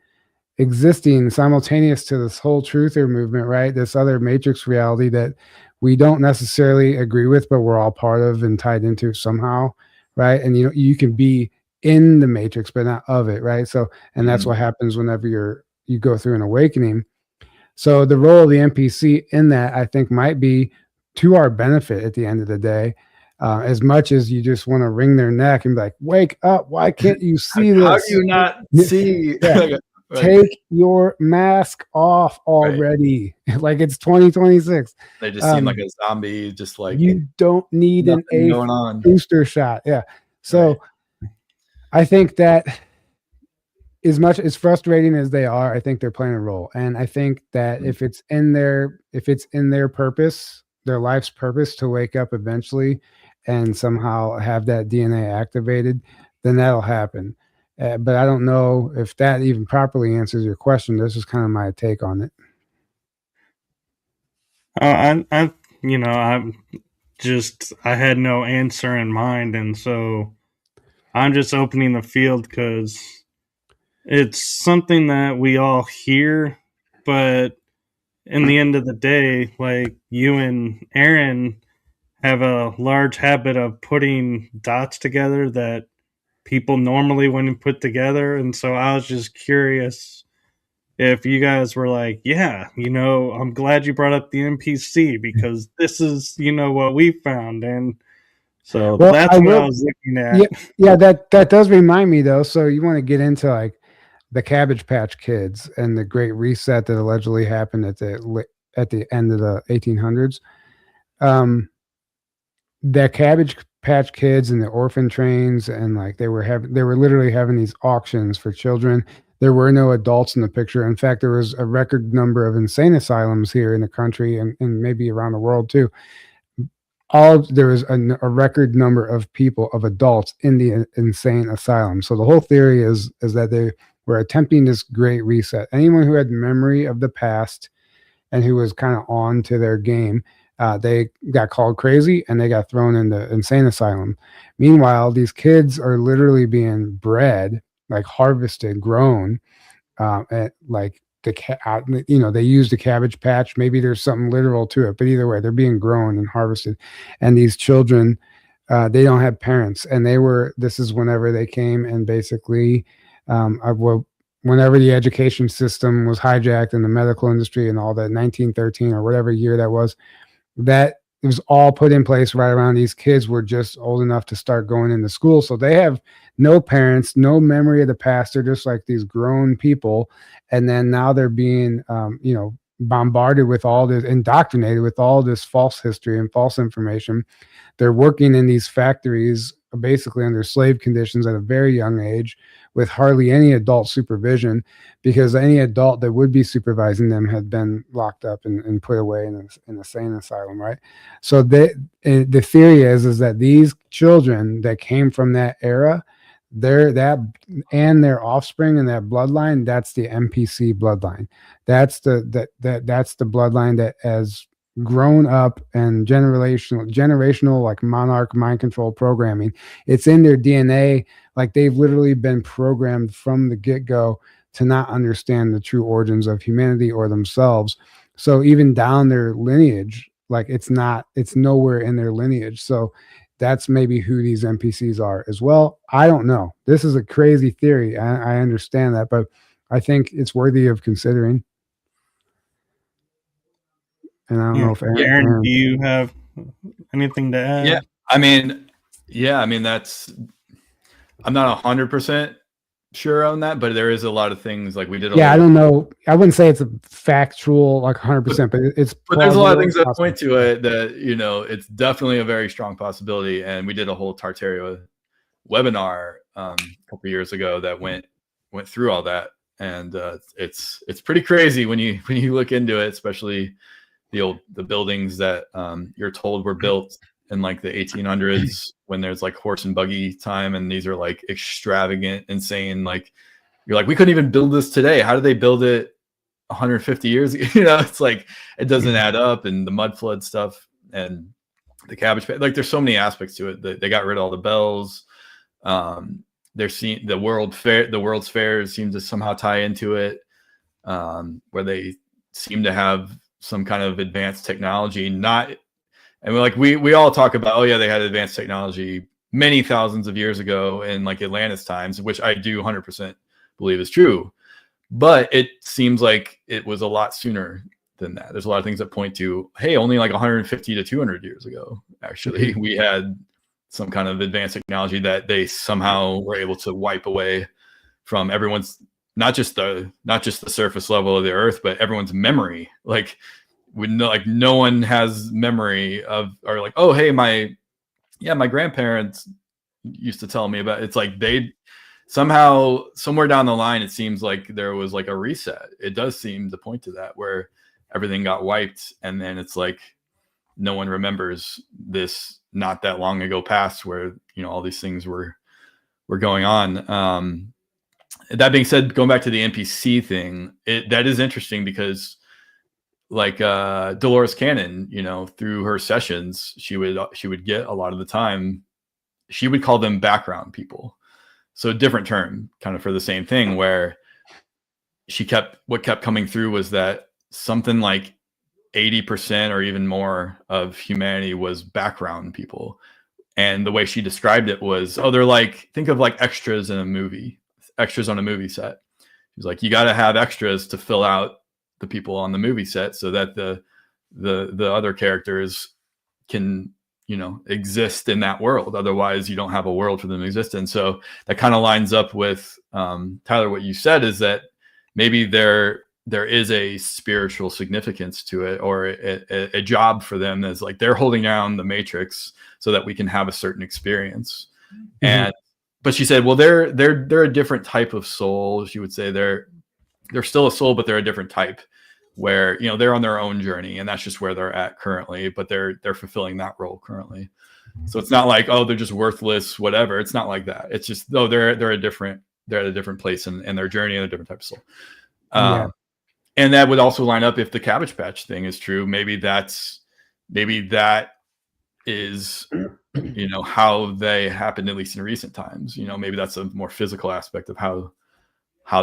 existing simultaneous to this whole truther movement, right? This other matrix reality that we don't necessarily agree with, but we're all part of and tied into somehow, right? And you can be in the matrix, but not of it, right? So, and that's what happens whenever you go through an awakening. So the role of the NPC in that, I think, might be to our benefit at the end of the day. As much as you just want to wring their neck and be like, wake up, why can't you see this? How do you not see? Yeah. Take your mask off already. Right. Like it's 2026. They just seem like a zombie, just like you don't need an booster shot. Yeah. So I think that as much as frustrating as they are, I think they're playing a role. And I think that if it's in their purpose, their life's purpose to wake up eventually and somehow have that DNA activated, then that'll happen. But I don't know if that even properly answers your question. This is kind of my take on it. I had no answer in mind, and so I'm just opening the field because it's something that we all hear, but in the end of the day, like you and Aaron have a large habit of putting dots together that people normally wouldn't put together. And so I was just curious if you guys were like, yeah, I'm glad you brought up the NPC because this is, what we found. And so that's what I was looking at. Yeah, that does remind me though. So you want to get into like the Cabbage Patch Kids and the Great Reset that allegedly happened at the end of the 1800s. The Cabbage Patch Kids and the orphan trains, and like they were literally having these auctions for children. There were no adults in the picture. In fact, there was a record number of insane asylums here in the country and maybe around the world too. There was a record number of adults in the insane asylum. So the whole theory is that they were attempting this great reset. Anyone who had memory of the past and who was kind of on to their game, they got called crazy and they got thrown into insane asylum. Meanwhile, these kids are literally being bred, like harvested, grown, at like they use the Cabbage Patch. Maybe there's something literal to it, but either way, they're being grown and harvested. And these children, they don't have parents, and this is whenever they came and basically, whenever the education system was hijacked in the medical industry and all that, 1913 or whatever year that was, that it was all put in place right around these kids were just old enough to start going into school. So they have no parents, no memory of the past. They're just like these grown people. And then now they're being, bombarded with all this, indoctrinated with all this false history and false information. They're working in these factories basically under slave conditions at a very young age with hardly any adult supervision, because any adult that would be supervising them had been locked up and put away in an insane asylum, right? So the theory is that these children that came from that era, and their offspring and that bloodline, that's the NPC bloodline. That's the bloodline that has grown up and generational like monarch mind control programming. It's in their DNA. Like they've literally been programmed from the get-go to not understand the true origins of humanity or themselves. So even down their lineage, like it's nowhere in their lineage. So that's maybe who these NPCs are as well. I don't know. This is a crazy theory. I understand that, but I think it's worthy of considering. And I don't know if Aaron, do you have anything to add? Yeah, I mean, that's, I'm not 100% sure on that, but there is a lot of things like we did. I don't know. I wouldn't say it's a factual like 100%, but it's. But there's a lot of things that point to it that it's definitely a very strong possibility. And we did a whole Tartaria webinar a couple of years ago that went through all that, and it's pretty crazy when you look into it, especially the buildings that you're told were built in like the 1800s when there's like horse and buggy time, and these are like extravagant, insane, like you're like, we couldn't even build this today. How did they build it 150 years ago? It's like it doesn't add up. And the mud flood stuff and the cabbage patch, like there's so many aspects to it. They got rid of all the bells. They're seeing the world's fairs seem to somehow tie into it, where they seem to have some kind of advanced technology. And we all talk about, oh yeah, they had advanced technology many thousands of years ago in like Atlantis times, which I do 100% believe is true. But it seems like it was a lot sooner than that. There's a lot of things that point to, hey, only like 150 to 200 years ago, actually, we had some kind of advanced technology that they somehow were able to wipe away from everyone's, not just the surface level of the earth, but everyone's memory. Like no one has memory of, or like, oh, hey, my grandparents used to tell me about it. It's like they somehow, somewhere down the line, it seems like there was like a reset. It does seem to point to that, where everything got wiped, and then it's like no one remembers this not that long ago past where all these things were going on. That being said, going back to the NPC thing, that is interesting because like Dolores Cannon, through her sessions, she would get a lot of the time, she would call them background people. So a different term kind of for the same thing, where what kept coming through was that something like 80% or even more of humanity was background people. And the way she described it was, they're like, think of like extras on a movie set. She's like, you got to have extras to fill out the people on the movie set so that the other characters can exist in that world. Otherwise you don't have a world for them to exist in. So that kind of lines up with Tyler, what you said, is that maybe there is a spiritual significance to it, or a job for them that's like they're holding down the matrix so that we can have a certain experience. Mm-hmm. But she said, well, they're a different type of soul. She would say they're still a soul, but they're a different type, where they're on their own journey, and that's just where they're at currently, but they're fulfilling that role currently. So it's not like, they're just worthless, whatever. It's not like that. It's just, they're at a different place in their journey, and a different type of soul. And that would also line up, if the Cabbage Patch thing is true, maybe that is how they happened, at least in recent times. Maybe that's a more physical aspect of how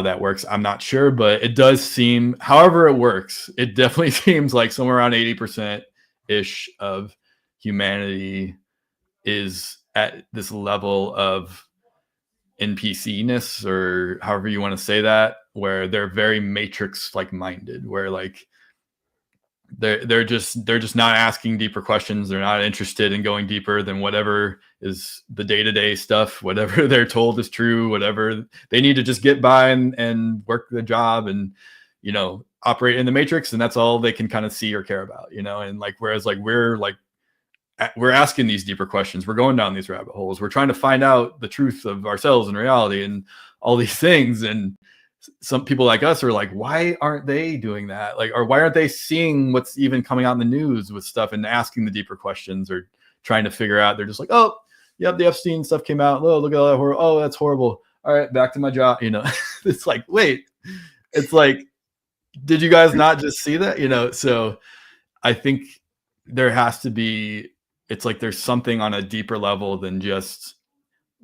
that works. I'm not sure, but it does seem, however it works, it definitely seems like somewhere around 80% ish of humanity is at this level of NPC-ness, or however you want to say that, where they're very matrix like minded, where like they're just not asking deeper questions. They're not interested in going deeper than whatever is the day-to-day stuff, whatever they're told is true, whatever they need to just get by and work the job and operate in the matrix, and that's all they can kind of see or care about, and like, whereas like we're asking these deeper questions, we're going down these rabbit holes, we're trying to find out the truth of ourselves and reality and all these things. And some people like us are like, why aren't they doing that? Like, or why aren't they seeing what's even coming out in the news with stuff and asking the deeper questions, or trying to figure out? They're just like, oh, yep, the Epstein stuff came out. Oh, look at all that horror. Oh, that's horrible. All right, back to my job. It's like, wait, it's like, did you guys not just see that? So I think there has to be, it's like there's something on a deeper level than just,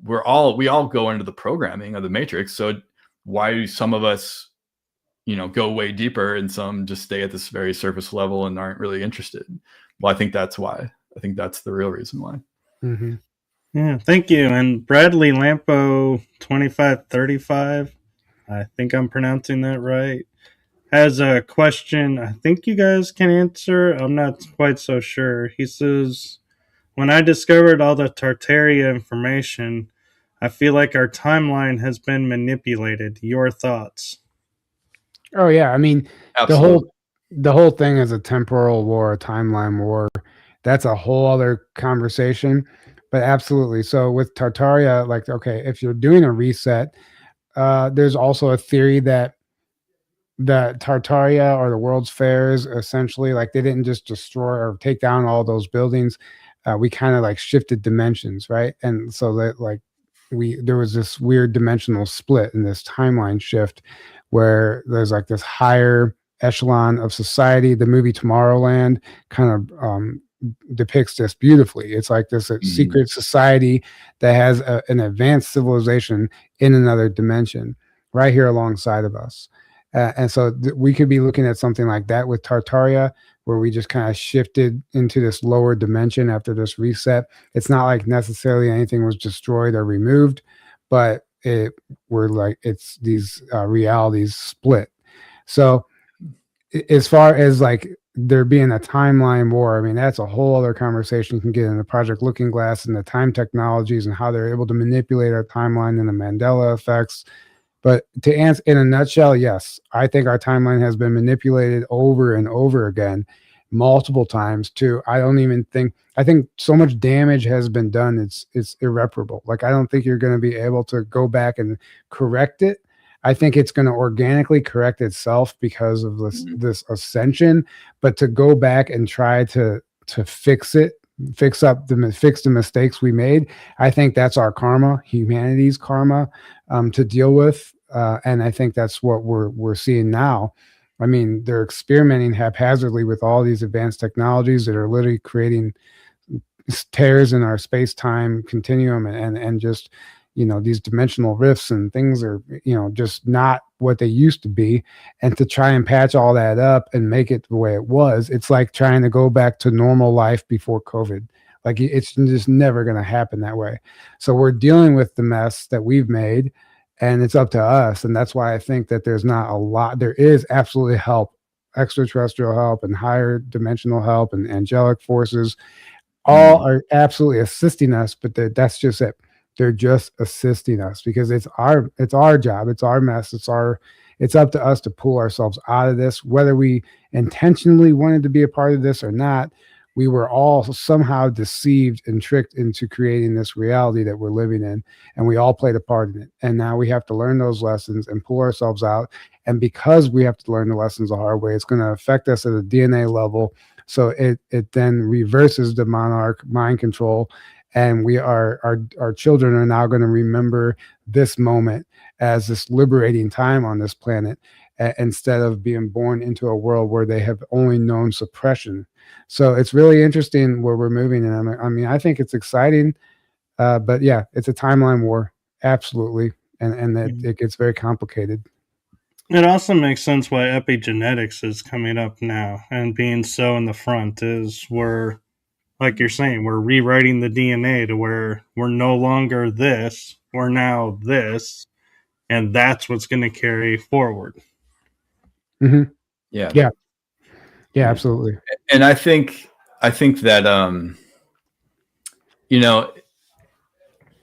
we all go into the programming of the matrix. So why do some of us, go way deeper, and some just stay at this very surface level and aren't really interested? Well, I think that's why. I think that's the real reason why. Mm-hmm. Yeah, thank you. And Bradley Lampo 2535, I think I'm pronouncing that right, has a question I think you guys can answer. I'm not quite so sure. He says, when I discovered all the Tartaria information, I feel like our timeline has been manipulated. Your thoughts? Oh yeah, I mean, Absolutely. the whole thing is a temporal war, a timeline war. That's a whole other conversation. But absolutely. So with Tartaria, like, okay, if you're doing a reset, there's also a theory that the Tartaria, or the World's Fairs, essentially, like, they didn't just destroy or take down all those buildings. we kind of like shifted dimensions, right? And so that like there was this weird dimensional split in this timeline shift where there's like this higher echelon of society. The movie Tomorrowland kind of depicts this beautifully. It's like this secret society that has an advanced civilization in another dimension right here alongside of us. And so we could be looking at something like that with Tartaria, where we just kind of shifted into this lower dimension after this reset. It's not like necessarily anything was destroyed or removed, but it's these realities split. So as far as like there being a timeline war, I mean, that's a whole other conversation. You can get into Project Looking Glass and the time technologies and how they're able to manipulate our timeline and the Mandela effects. But to answer in a nutshell, yes, I think our timeline has been manipulated over and over again, multiple times too. I think so much damage has been done. It's irreparable. Like, I don't think you're going to be able to go back and correct it. I think it's going to organically correct itself because of this ascension. But to go back and try to fix it, fix the mistakes we made, I think that's our karma, humanity's karma, to deal with. And I think that's what we're seeing now. I mean, they're experimenting haphazardly with all these advanced technologies that are literally creating tears in our space-time continuum, and just, these dimensional rifts and things are, just not what they used to be. And to try and patch all that up and make it the way it was, it's like trying to go back to normal life before COVID. Like, it's just never going to happen that way. So we're dealing with the mess that we've made, and it's up to us. And that's why I think that there is absolutely help, extraterrestrial help and higher dimensional help and angelic forces, all are absolutely assisting us, but that's just it. They're just assisting us because it's our job. It's our mess. It's up to us to pull ourselves out of this, whether we intentionally wanted to be a part of this or not. We were all somehow deceived and tricked into creating this reality that we're living in, and we all played a part in it. And now we have to learn those lessons and pull ourselves out. And because we have to learn the lessons the hard way, it's going to affect us at a DNA level. So it then reverses the monarch mind control, and our children are now going to remember this moment as this liberating time on this planet, instead of being born into a world where they have only known suppression. So it's really interesting where we're moving. And I mean, I think it's exciting, but yeah, it's a timeline war. Absolutely. And it gets very complicated. It also makes sense why epigenetics is coming up now and being so in the front is we're, like you're saying, we're rewriting the DNA to where we're no longer this, we're now this, and that's what's going to carry forward. Mm-hmm. Yeah, absolutely. And I think that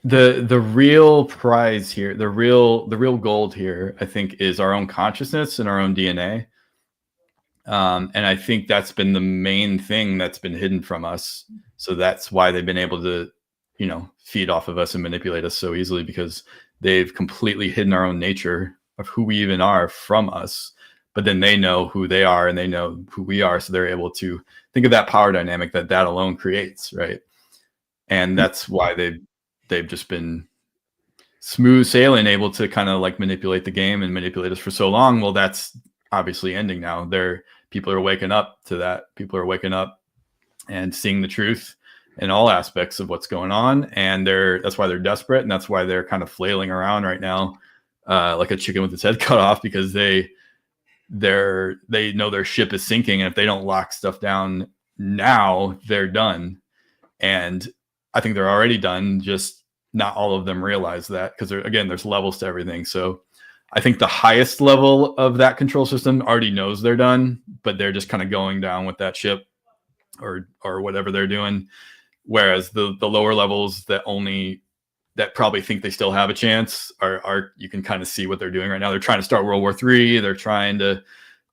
the real prize here, the real gold here, I think, is our own consciousness and our own DNA. And I think that's been the main thing that's been hidden from us. So that's why they've been able to, feed off of us and manipulate us so easily, because they've completely hidden our own nature of who we even are from us. But then they know who they are and they know who we are. So they're able to think of that power dynamic that alone creates, right? And that's why they've just been smooth sailing, able to kind of like manipulate the game and manipulate us for so long. Well, that's obviously ending now. People are waking up to that. People are waking up and seeing the truth in all aspects of what's going on. And that's why they're desperate. And that's why they're kind of flailing around right now, like a chicken with its head cut off, because they know their ship is sinking. And if they don't lock stuff down now, they're done. And I think they're already done. Just not all of them realize that, because there's levels to everything. So I think the highest level of that control system already knows they're done, but they're just kind of going down with that ship or whatever they're doing. Whereas the lower levels that probably think they still have a chance are you can kind of see what they're doing right now. They're trying to start World War III. They're trying to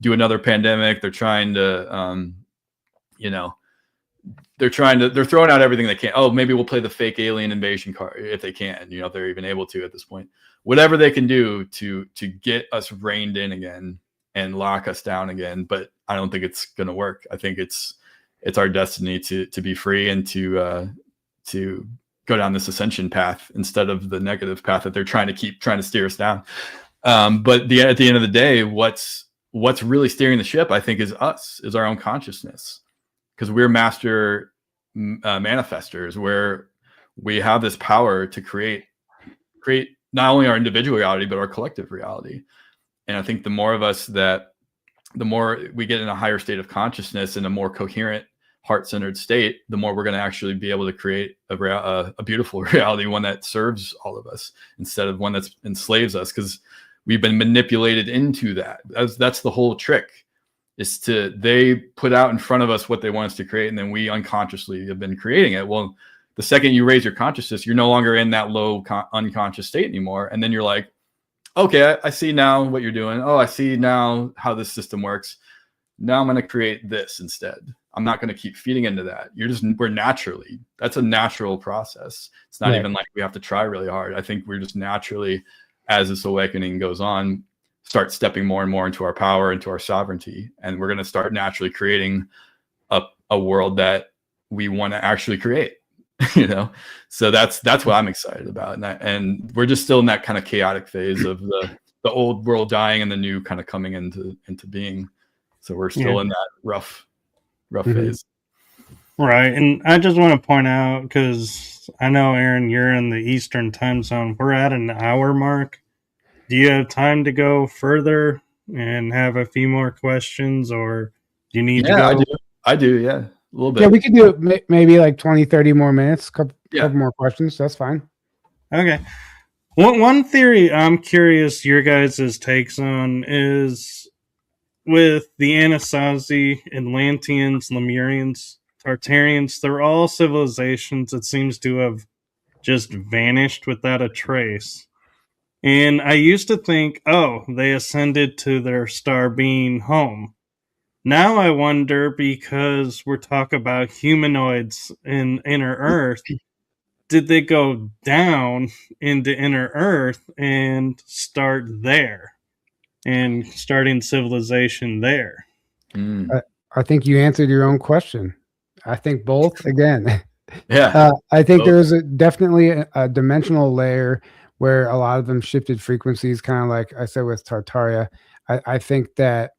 do another pandemic. They're trying to, they're throwing out everything they can. Oh, maybe we'll play the fake alien invasion card if they can, if they're even able to at this point. Whatever they can do to get us reined in again and lock us down again. But I don't think it's going to work. I think it's it's our destiny to be free and to go down this ascension path instead of the negative path that they're trying to steer us down. But at the end of the day, what's really steering the ship, I think, is our own consciousness, because we're master manifestors, where we have this power to create not only our individual reality, but our collective reality. And I think the more we get in a higher state of consciousness, in a more coherent, heart-centered state, the more we're going to actually be able to create a beautiful reality, one that serves all of us instead of one that enslaves us, because we've been manipulated into that. That's the whole trick, they put out in front of us what they want us to create, and then we unconsciously have been creating it. Well, the second you raise your consciousness, you're no longer in that low unconscious state anymore. And then you're like, okay, I see now what you're doing. Oh, I see now how this system works. Now I'm going to create this instead. I'm not going to keep feeding into that. That's a natural process. It's not even like we have to try really hard. I think we're just naturally, as this awakening goes on, start stepping more and more into our power, into our sovereignty. And we're going to start naturally creating a world that we want to actually create. So that's what I'm excited about, and we're just still in that kind of chaotic phase of the old world dying and the new kind of coming into being. So we're still in that rough phase, right? And I just want to point out, because I know, Aaron, you're in the Eastern time zone. We're at an hour mark. Do you have time to go further and have a few more questions, or do you need to go? I do, yeah. A little bit. Yeah, we could do maybe like 20, 30 more minutes, couple more questions. That's fine. Okay. One theory I'm curious your guys' takes on is with the Anasazi, Atlanteans, Lemurians, Tartarians. They're all civilizations that seems to have just vanished without a trace. And I used to think, they ascended to their star being home. Now I wonder, because we're talking about humanoids in inner Earth, did they go down into inner Earth and start there and starting civilization there? I think you answered your own question. I think both again. Yeah. I think there's definitely a dimensional layer where a lot of them shifted frequencies, kind of like I said with Tartaria. I think that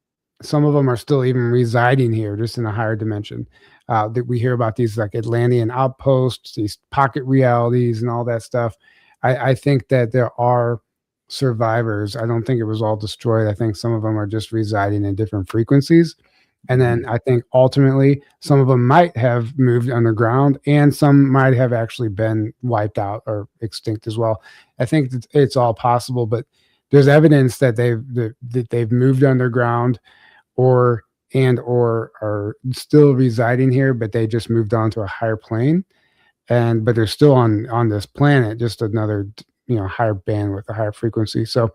some of them are still even residing here, just in a higher dimension. That we hear about these like Atlantean outposts, these pocket realities, and all that stuff. I think that there are survivors. I don't think it was all destroyed. I think some of them are just residing in different frequencies. And then I think ultimately some of them might have moved underground, and some might have actually been wiped out or extinct as well. I think it's all possible, but there's evidence that they've moved underground, or are still residing here, but they just moved on to a higher plane, but they're still on this planet, just another higher bandwidth, a higher frequency. So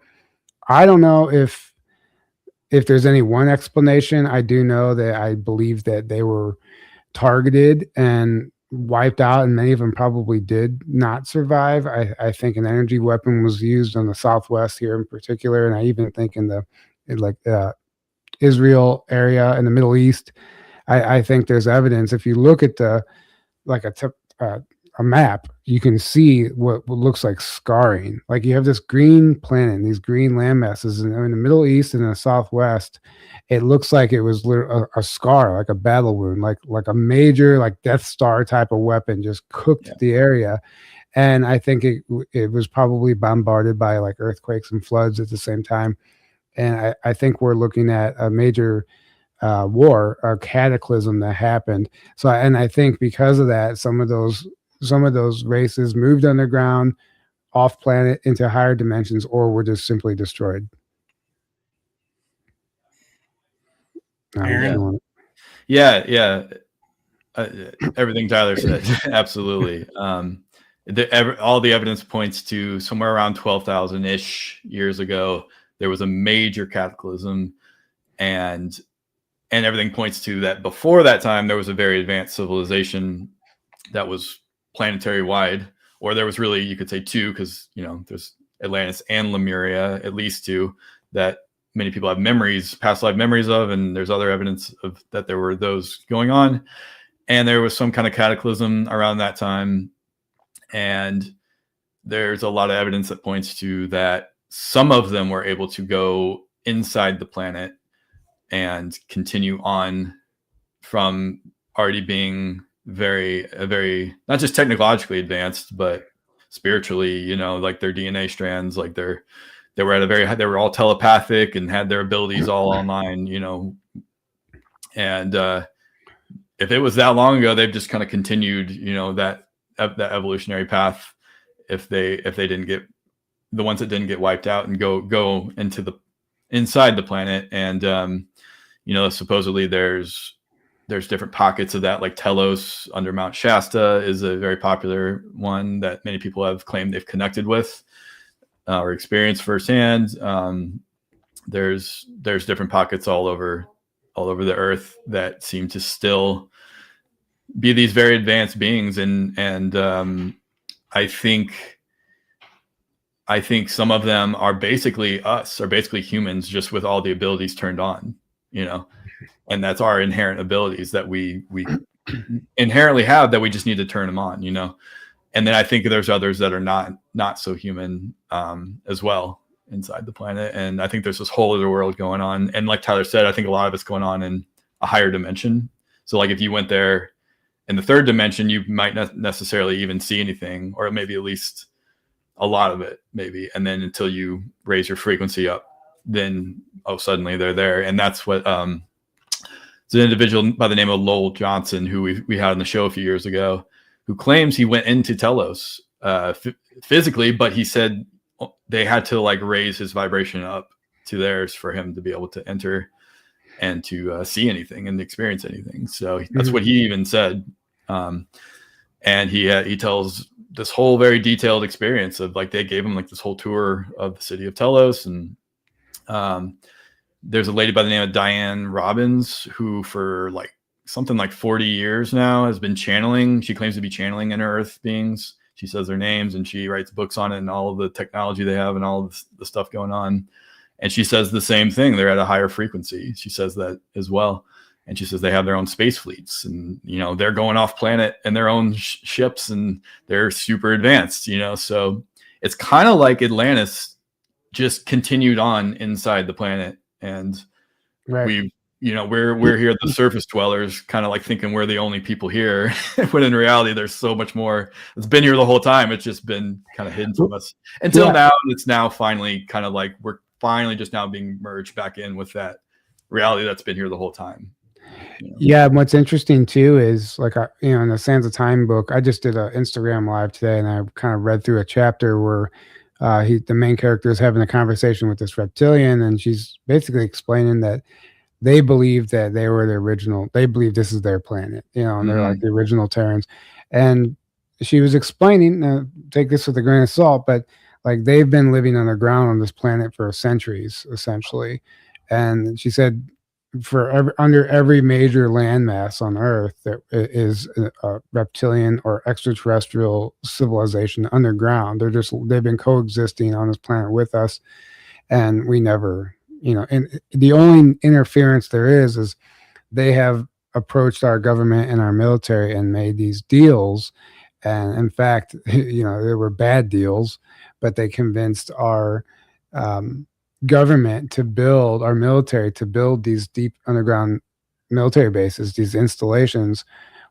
I don't know if there's any one explanation. I do know that I believe that they were targeted and wiped out, and many of them probably did not survive. I think an energy weapon was used on the Southwest here in particular, and I even think in Israel area in the Middle East. I think there's evidence. If you look at a map, you can see what looks like scarring. Like you have this green planet, these green landmasses, and in the Middle East and the Southwest, it looks like it was a scar, like a battle wound, like a major Death Star type of weapon just cooked the area. And I think it was probably bombarded by like earthquakes and floods at the same time. And I think we're looking at a major war, a cataclysm that happened. So, and I think because of that, some of those races moved underground, off planet, into higher dimensions, or were just simply destroyed. Yeah. Everything Tyler said, absolutely. All the evidence points to somewhere around 12,000-ish years ago, there was a major cataclysm, and everything points to that before that time, there was a very advanced civilization that was planetary wide, or there was really, you could say two, because, there's Atlantis and Lemuria, at least two, that many people have past life memories of, and there's other evidence of that there were those going on. and there was some kind of cataclysm around that time, and there's a lot of evidence that points to that some of them were able to go inside the planet and continue on from already being very not just technologically advanced, but spiritually, you know, like their DNA strands, like they were at a very high, they were all telepathic and had their abilities all online, you know. And if it was that long ago, they've just kind of continued, you know, that evolutionary path. If they didn't get, the ones that didn't get wiped out and go into the inside the planet. And you know, supposedly there's different pockets of that, like Telos under Mount Shasta is a very popular one that many people have claimed they've connected with or experienced firsthand. There's different pockets all over the earth that seem to still be these very advanced beings, and I think some of them are basically us, are basically humans, just with all the abilities turned on, you know. And that's our inherent abilities that we inherently have, that we just need to turn them on, you know. And then I think there's others that are not so human as well inside the planet. And I think there's this whole other world going on. And like Tyler said, I think a lot of it's going on in a higher dimension. So like if you went there in the third dimension, you might not necessarily even see anything, or maybe at least a lot of it, maybe. And then until you raise your frequency up, then suddenly they're there. And that's what it's an individual by the name of Lowell Johnson, who we had on the show a few years ago, who claims he went into Telos physically, but he said they had to like raise his vibration up to theirs for him to be able to enter and to see anything and experience anything. So that's what he even said. And he tells this whole very detailed experience of like, they gave him like this whole tour of the city of Telos. And there's a lady by the name of Diane Robbins who for like something like 40 years now has been channeling. She claims to be channeling inner earth beings. She says their names and she writes books on it and all of the technology they have and all of the stuff going on. And she says the same thing. They're at a higher frequency. She says that as well. And she says they have their own space fleets and, you know, they're going off planet in their own ships and they're super advanced, you know. So it's kind of like Atlantis just continued on inside the planet. And right. We're here, the surface dwellers, kind of like thinking we're the only people here, when in reality there's so much more. It's been here the whole time. It's just been kind of hidden from us until now. It's now finally kind of like we're finally just now being merged back in with that reality that's been here the whole time. You know? Yeah, and what's interesting too is like in the Sands of Time book, I just did an Instagram live today, and I kind of read through a chapter where the main character is having a conversation with this reptilian, and she's basically explaining that they believe that they were the original. They believe this is their planet, you know, and they're like the original Terrans. And she was explaining, take this with a grain of salt, but like they've been living underground on this planet for centuries, essentially. And she said, under every major landmass on Earth, there is a reptilian or extraterrestrial civilization underground. They've been coexisting on this planet with us, and we never, you know. And the only interference there is they have approached our government and our military and made these deals. And in fact, you know, they were bad deals, but they convinced our government to build, our military to build these deep underground military bases, these installations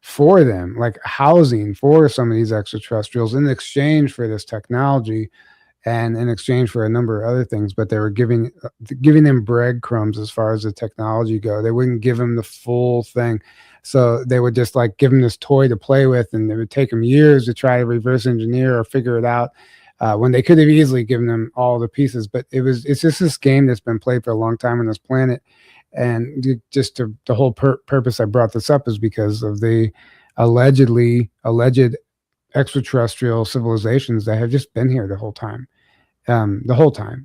for them, like housing for some of these extraterrestrials in exchange for this technology and in exchange for a number of other things. But they were giving them breadcrumbs as far as the technology go. They wouldn't give them the full thing. So they would just like give them this toy to play with, and it would take them years to try to reverse engineer or figure it out. When they could have easily given them all the pieces. But it's just this game that's been played for a long time on this planet. And the whole purpose I brought this up is because of the alleged extraterrestrial civilizations that have just been here the whole time,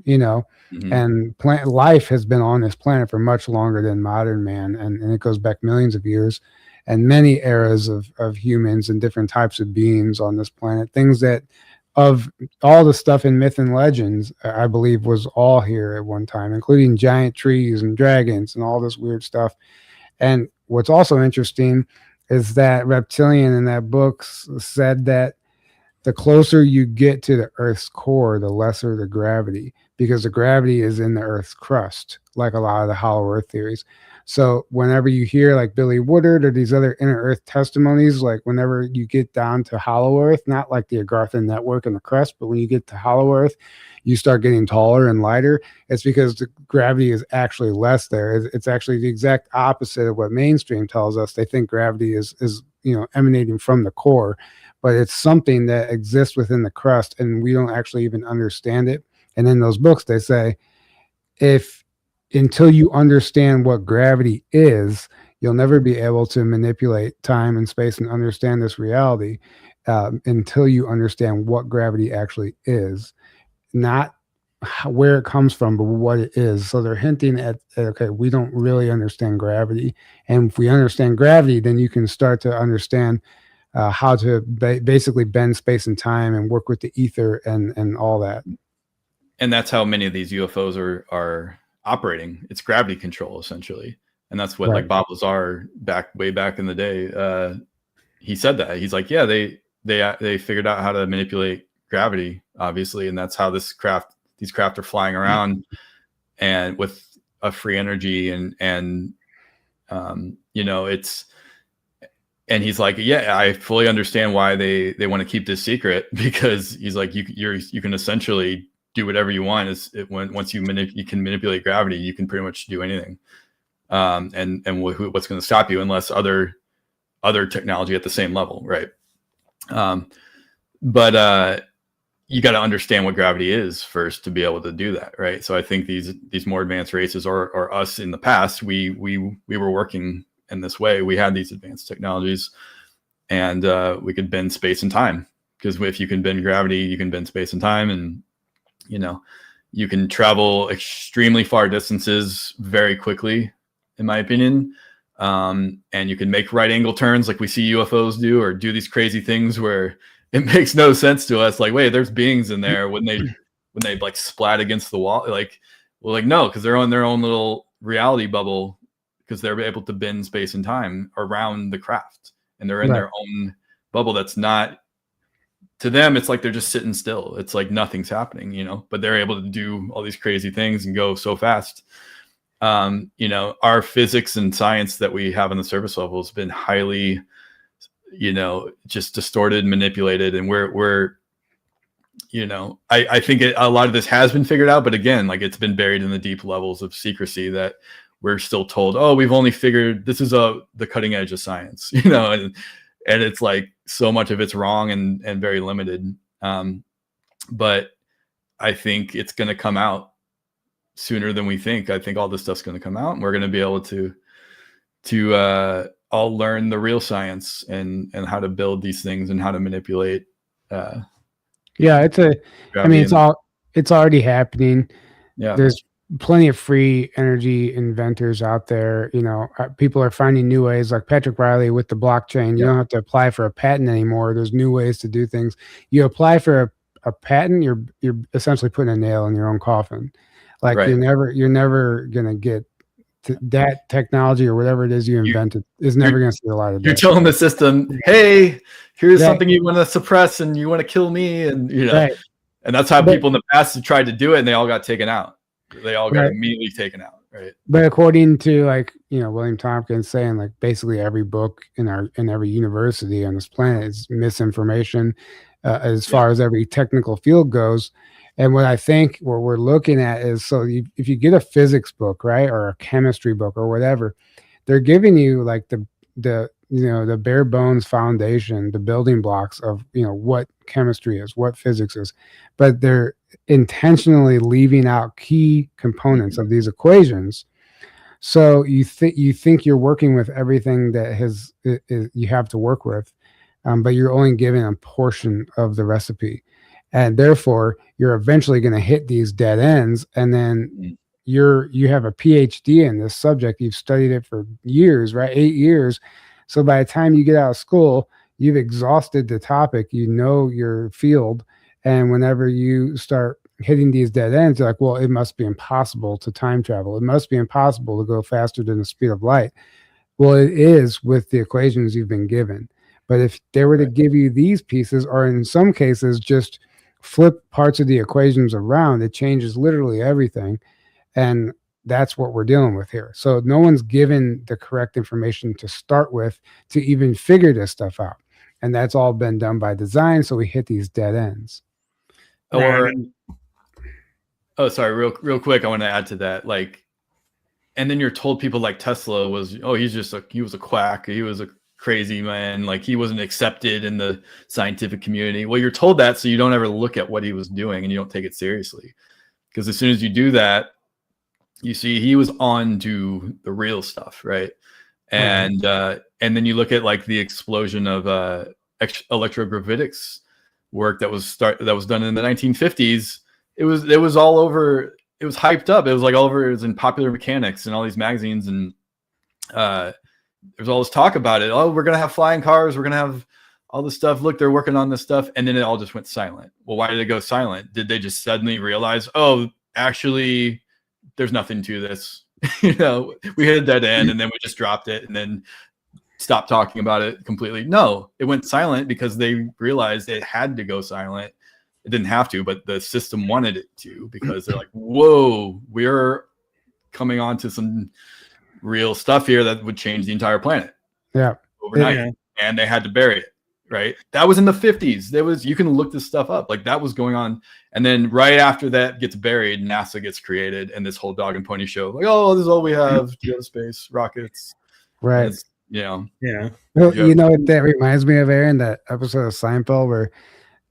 you know. And life has been on this planet for much longer than modern man. And it goes back millions of years and many eras of humans and different types of beings on this planet. Things that, of all the stuff in myth and legends, I believe was all here at one time, including giant trees and dragons and all this weird stuff. And what's also interesting is that Reptilian in that book said that the closer you get to the Earth's core, the lesser the gravity, because the gravity is in the Earth's crust, like a lot of the hollow Earth theories. So whenever you hear like Billy Woodard or these other inner Earth testimonies, like whenever you get down to hollow Earth, not like the Agartha network and the crust, but when you get to hollow Earth, you start getting taller and lighter. It's because the gravity is actually less there. It's actually the exact opposite of what mainstream tells us. They think gravity is emanating from the core, but it's something that exists within the crust, and we don't actually even understand it. And in those books, they say, until you understand what gravity is, you'll never be able to manipulate time and space and understand this reality until you understand what gravity actually is, not where it comes from, but what it is. So they're hinting at, okay, we don't really understand gravity. And if we understand gravity, then you can start to understand how to basically bend space and time and work with the ether and all that. And that's how many of these UFOs are operating. It's gravity control, essentially. And that's what, like Bob Lazar way back in the day, he said that. He's like, yeah, they figured out how to manipulate gravity, obviously, and that's how these craft are flying around and with a free energy and it's. And he's like, yeah, I fully understand why they want to keep this secret, because he's like, you can essentially do whatever you want. Once you can manipulate gravity, you can pretty much do anything. And what's going to stop you unless other technology at the same level, right? But you got to understand what gravity is first to be able to do that, right? So I think these more advanced races or us in the past, we were working in this way. We had these advanced technologies, and we could bend space and time, because if you can bend gravity, you can bend space and time, and you can travel extremely far distances very quickly, in my opinion. And you can make right angle turns like we see UFOs do, or do these crazy things where it makes no sense to us. Like, wait, there's beings in there when they like splat against the wall. Like, well, like, no, because they're on their own little reality bubble, because they're able to bend space and time around the craft, and they're in their own bubble. That's not, to them, it's like they're just sitting still. It's like nothing's happening, but they're able to do all these crazy things and go so fast. Our physics and science that we have on the surface level has been highly, just distorted, manipulated. And we're I think a lot of this has been figured out, but again, like, it's been buried in the deep levels of secrecy that we're still told, oh, we've only figured this is the cutting edge of science, and it's like so much of it's wrong and very limited. But I think it's going to come out sooner than we think. I think all this stuff's going to come out, and we're going to be able to all learn the real science and how to build these things and how to manipulate. It's already happening. Yeah. There's plenty of free energy inventors out there. People are finding new ways, like Patrick Riley with the blockchain. You don't have to apply for a patent anymore. There's new ways to do things. You apply for a patent, you're essentially putting a nail in your own coffin. Like, you're never gonna get to that technology or whatever it is you invented is never gonna see a lot of. You're telling the system, hey, here's something you want to suppress and you want to kill me, and and that's how people in the past have tried to do it, and they all got taken out. They all got immediately taken out, right? But according to William Tompkins saying, like, basically every book in every university on this planet is misinformation as far as every technical field goes. And what I think what we're looking at is, so if you get a physics book, right, or a chemistry book or whatever, they're giving you like the bare bones foundation, the building blocks of what chemistry is, what physics is, but they're intentionally leaving out key components of these equations. So you think you're working with everything that you have to work with, but you're only given a portion of the recipe, and therefore you're eventually going to hit these dead ends. And then you have a PhD in this subject. You've studied it for years, right? 8 years. So by the time you get out of school, you've exhausted the topic, your field. And whenever you start hitting these dead ends, you're like, well, it must be impossible to time travel. It must be impossible to go faster than the speed of light. Well, it is with the equations you've been given. But if they were to give you these pieces, or in some cases, just flip parts of the equations around, it changes literally everything. And that's what we're dealing with here. So no one's given the correct information to start with to even figure this stuff out. And that's all been done by design. So we hit these dead ends. Or, oh, sorry, real quick. I want to add to that. Like, and then you're told people like Tesla was, oh, he was a quack. He was a crazy man. Like, he wasn't accepted in the scientific community. Well, you're told that so you don't ever look at what he was doing and you don't take it seriously. Because as soon as you do that, you see he was on to the real stuff, right? And then you look at like the explosion of electrogravitics work that was done in the 1950s. It was all over. It was hyped up. It was like all over. It was in Popular Mechanics and all these magazines, and there's all this talk about it. Oh, we're gonna have flying cars. We're gonna have all this stuff. Look, they're working on this stuff, and then it all just went silent. Well, why did it go silent? Did they just suddenly realize, oh, actually, there's nothing to this? We hit a dead end, and then we just dropped it, and then stopped talking about it completely. No, it went silent because they realized it had to go silent. It didn't have to, but the system wanted it to, because they're like, whoa, we're coming on to some real stuff here that would change the entire planet overnight. Yeah. And they had to bury it, right? That was in the 50s. You can look this stuff up. Like, that was going on. And then right after that gets buried, NASA gets created, and this whole dog and pony show, like, oh, this is all we have to go to space, rockets. Right. Yeah. Well, you know what that reminds me of, Aaron? That episode of Seinfeld where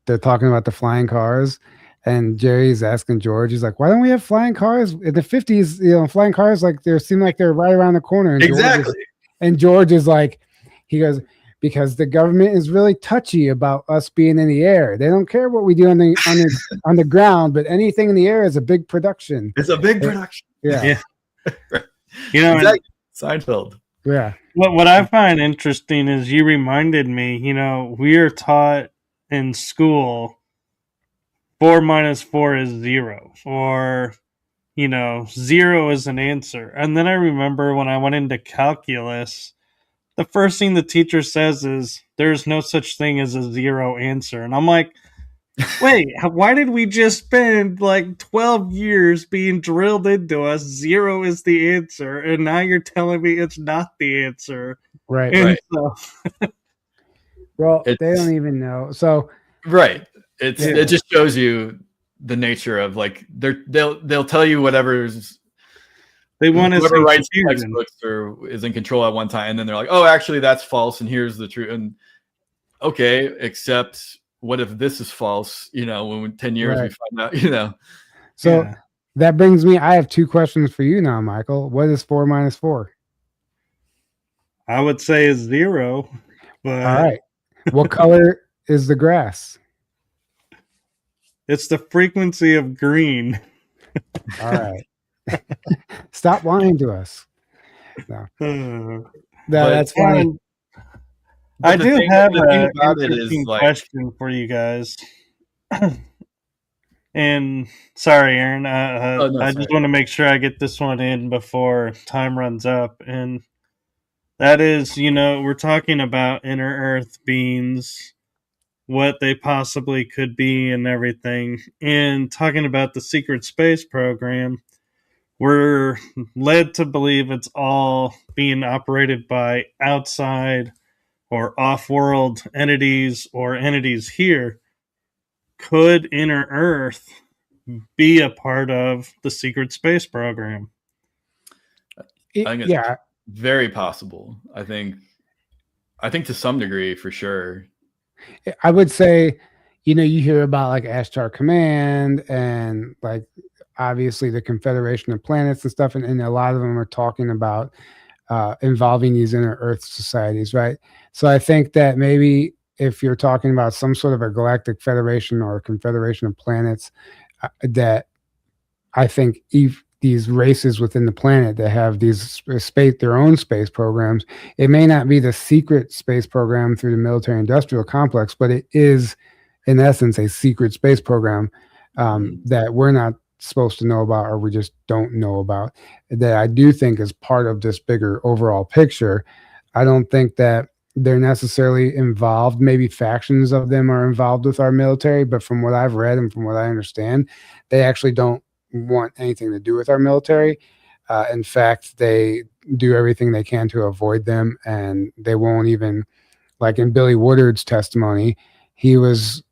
they're talking about the flying cars, and Jerry's asking George, he's like, why don't we have flying cars in the 50s? Flying cars, like, they seem like they're right around the corner. And exactly. George is like, he goes, because the government is really touchy about us being in the air. They don't care what we do on the ground, but anything in the air is a big production. It's a big production. Yeah. Exactly. Seinfeld. Yeah. What I find interesting is you reminded me, we are taught in school 4 minus 4 is 0, or 0 is an answer. And then I remember when I went into calculus, the first thing the teacher says is there's no such thing as a 0 answer. And I'm like, wait, why did we just spend like 12 years being drilled into us 0 is the answer, and now you're telling me it's not the answer? Right. And right. Well, they don't even know. So right. It just shows you the nature of, like, they'll tell you whatever's they want to whoever writes textbooks or is in control at one time, and then they're like, oh, actually that's false, and here's the truth. And okay, except what if this is false? When in 10 years we find out, So that brings me, I have 2 questions for you now, Michael. What is 4 minus 4? I would say it's 0. But all right. What color is the grass? It's the frequency of green. All right. Stop lying to us. No, that's fine. I do have an interesting question for you guys. And sorry, Aaron, I just want to make sure I get this one in before time runs up. And that is, we're talking about inner Earth beings, what they possibly could be and everything. And talking about the secret space program, we're led to believe it's all being operated by outside or off-world entities or entities here. Could inner Earth be a part of the secret space program? I think it's very possible. I think to some degree, for sure. I would say, you hear about like Ashtar Command and like obviously the Confederation of Planets and stuff, and a lot of them are talking about involving these inner Earth societies, right? So I think that maybe if you're talking about some sort of a galactic federation or a confederation of planets, that I think these races within the planet that have these their own space programs, it may not be the secret space program through the military industrial complex, but it is in essence a secret space program that we're not supposed to know about or we just don't know about, that I do think is part of this bigger overall picture. I don't think that they're necessarily involved. Maybe factions of them are involved with our military, but from what I've read and from what I understand, they actually don't want anything to do with our military. In fact, they do everything they can to avoid them, and they won't even, like in Billy Woodard's testimony, he was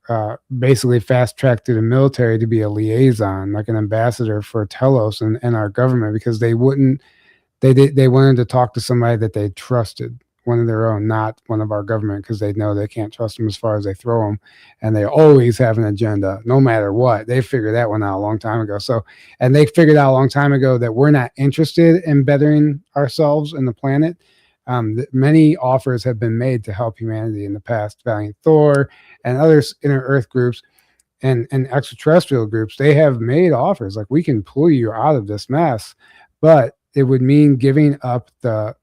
basically fast tracked to the military to be a liaison, like an ambassador for Telos and our government, because they wouldn't, they wanted to talk to somebody that they trusted, one of their own, not one of our government, because they know they can't trust them as far as they throw them, and they always have an agenda, no matter what. They figured that one out a long time ago. So, and they figured out a long time ago that we're not interested in bettering ourselves and the planet. Many offers have been made to help humanity in the past. Valiant Thor and other inner Earth groups and extraterrestrial groups, they have made offers like, we can pull you out of this mess, but it would mean giving up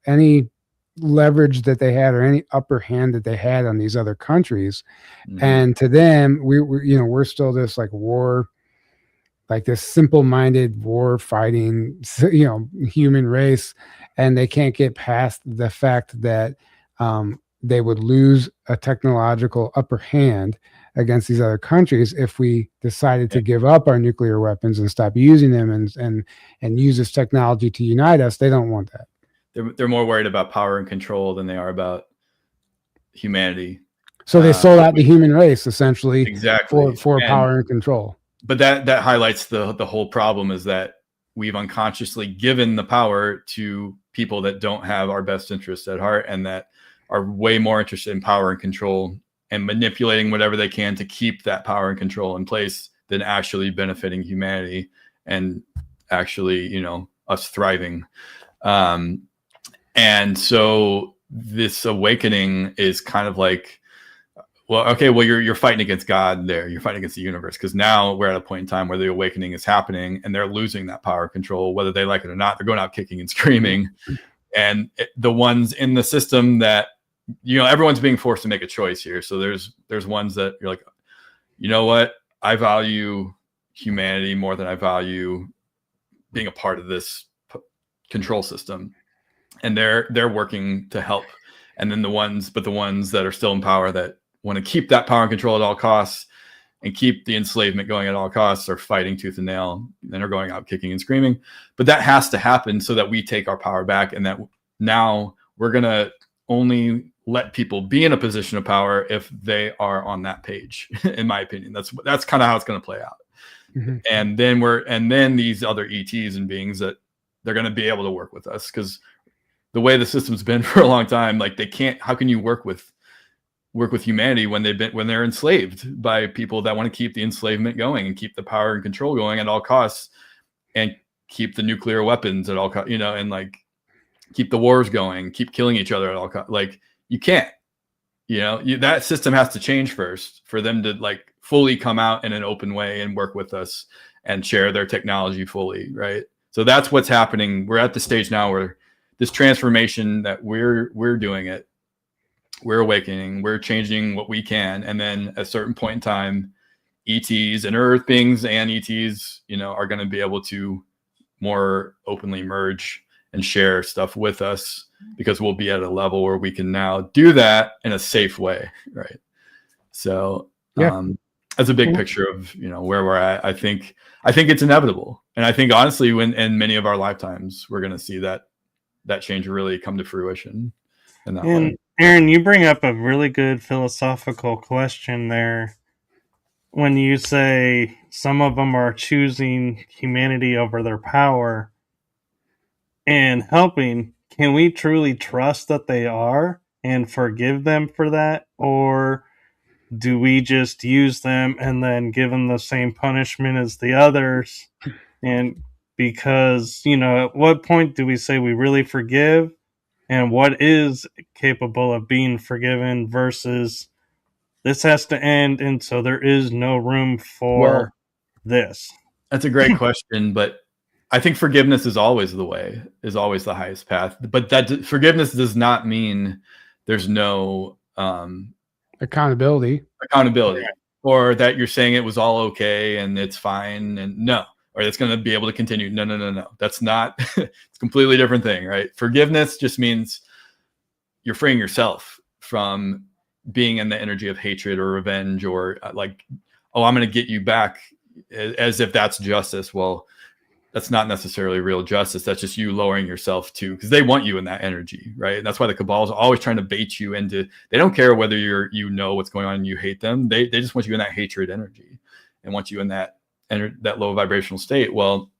any leverage that they had or any upper hand that they had on these other countries. Mm-hmm. And to them, we're still this like war, like this simple-minded war fighting, human race, and they can't get past the fact that they would lose a technological upper hand against these other countries if we decided to give up our nuclear weapons and stop using them and use this technology to unite us. They don't want that. They're more worried about power and control than they are about humanity. So they sold out the human race essentially, exactly, for power and control. But that highlights the whole problem, is that we've unconsciously given the power to people that don't have our best interests at heart and that are way more interested in power and control and manipulating whatever they can to keep that power and control in place than actually benefiting humanity and actually, us thriving. And so this awakening is kind of like, well, okay, well, you're fighting against God there. You're fighting against the universe, because now we're at a point in time where the awakening is happening and they're losing that power control, whether they like it or not. They're going out kicking and screaming. And the ones in the system that, everyone's being forced to make a choice here. So there's ones that you're like, you know what? I value humanity more than I value being a part of this control system. And they're working to help. And then the ones that are still in power that want to keep that power and control at all costs and keep the enslavement going at all costs are fighting tooth and nail, and are going out kicking and screaming. But that has to happen so that we take our power back, and that now we're going to only let people be in a position of power if they are on that page, in my opinion. That's kind of how it's going to play out. Mm-hmm. And then these other ETs and beings, that they're going to be able to work with us, because the way the system's been for a long time, like they can't, how can you work with humanity when they're enslaved by people that want to keep the enslavement going and keep the power and control going at all costs and keep the nuclear weapons at all costs, and like keep the wars going, keep killing each other at all costs. Like you can't, that system has to change first for them to like fully come out in an open way and work with us and share their technology fully. Right. So that's what's happening. We're at the stage now where this transformation that we're doing it, we're awakening, we're changing what we can. And then at a certain point in time, ETs and Earth beings and ETs, are going to be able to more openly merge and share stuff with us, because we'll be at a level where we can now do that in a safe way. Right. So that's a big picture of, where we're at. I think it's inevitable. And I think honestly, in many of our lifetimes, we're going to see that change really come to fruition in that way. Aaron, you bring up a really good philosophical question there when you say some of them are choosing humanity over their power and helping. Can we truly trust that they are and forgive them for that? Or do we just use them and then give them the same punishment as the others? And because, at what point do we say we really forgive? And what is capable of being forgiven versus this has to end, and so there is no room for this? That's a great question, but I think forgiveness is always the way, is always the highest path. But that forgiveness does not mean there's no accountability, or that you're saying it was all okay and it's fine. And no, or that's going to be able to continue. No. That's not, it's a completely different thing, right? Forgiveness just means you're freeing yourself from being in the energy of hatred or revenge, or like, oh, I'm going to get you back, as if that's justice. Well, that's not necessarily real justice. That's just you lowering yourself to, because they want you in that energy, right? And that's why the cabal is always trying to bait you into, they don't care whether you know what's going on and you hate them. They just want you in that hatred energy and want you in that low vibrational state. Well,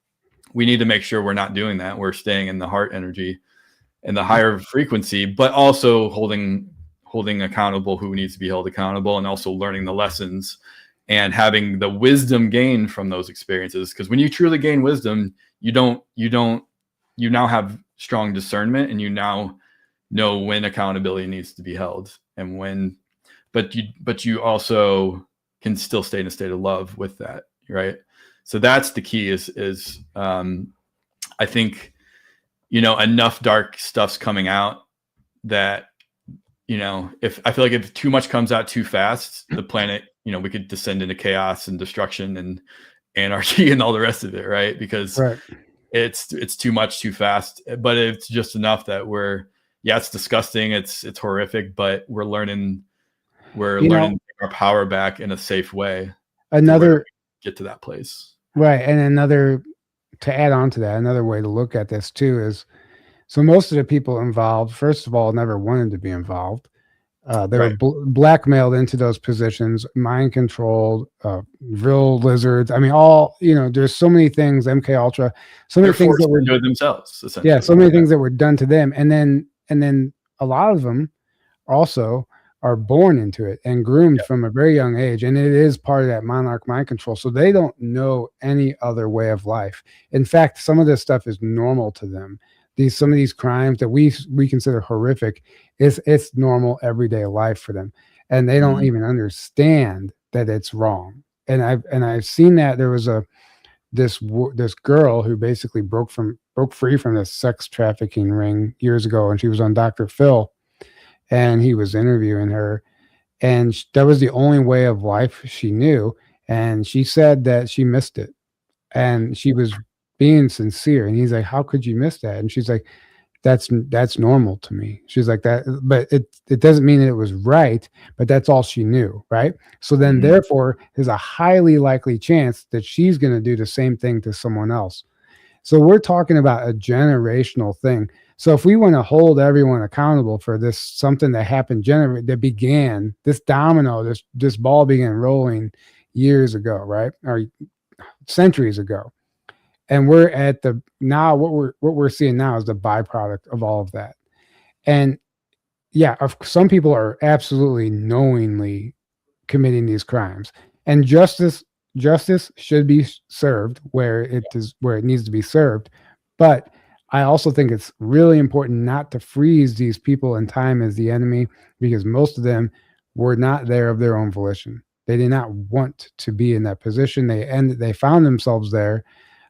we need to make sure we're not doing that. We're staying in the heart energy and the higher frequency, but also holding accountable who needs to be held accountable, and also learning the lessons and having the wisdom gained from those experiences. Because when you truly gain wisdom, you now have strong discernment, and you now know when accountability needs to be held and when, but you also can still stay in a state of love with that, right? So that's the key is I think, enough dark stuff's coming out that, if I feel like if too much comes out too fast, the planet, we could descend into chaos and destruction and anarchy and all the rest of it, right? Because it's too much too fast, but it's just enough that it's disgusting, it's horrific, but we're learning to take our power back in a safe way. Get to that place. Right. And to add on to that, another way to look at this too is, so most of the people involved, first of all, never wanted to be involved. They were blackmailed into those positions, mind controlled, real lizards. I mean, there's so many things, MK Ultra, so many things that were doing themselves, essentially. Yeah, so many things that were done to them. And then a lot of them also are born into it and groomed from a very young age. And it is part of that monarch mind control. So they don't know any other way of life. In fact, some of this stuff is normal to them. Some of these crimes that we consider horrific, it's normal everyday life for them, and they don't even understand that it's wrong. And I've seen that there was this girl who basically broke free from this sex trafficking ring years ago, and she was on Dr. Phil, and he was interviewing her, and that was the only way of life she knew, and she said that she missed it, and she was being sincere. And he's like, how could you miss that? And she's like, that's normal to me. She's like, that, but it doesn't mean that it was right, but that's all she knew, right? So then therefore there's a highly likely chance that she's going to do the same thing to someone else. So we're talking about a generational thing. So if we want to hold everyone accountable for this, something that happened that began, this domino, this ball began rolling years ago, right? Or centuries ago. And we're at now what we're seeing now is the byproduct of all of that. And some people are absolutely knowingly committing these crimes, and justice should be served where it needs to be served. But I also think it's really important not to freeze these people in time as the enemy, because most of them were not there of their own volition. They did not want to be in that position. They found themselves there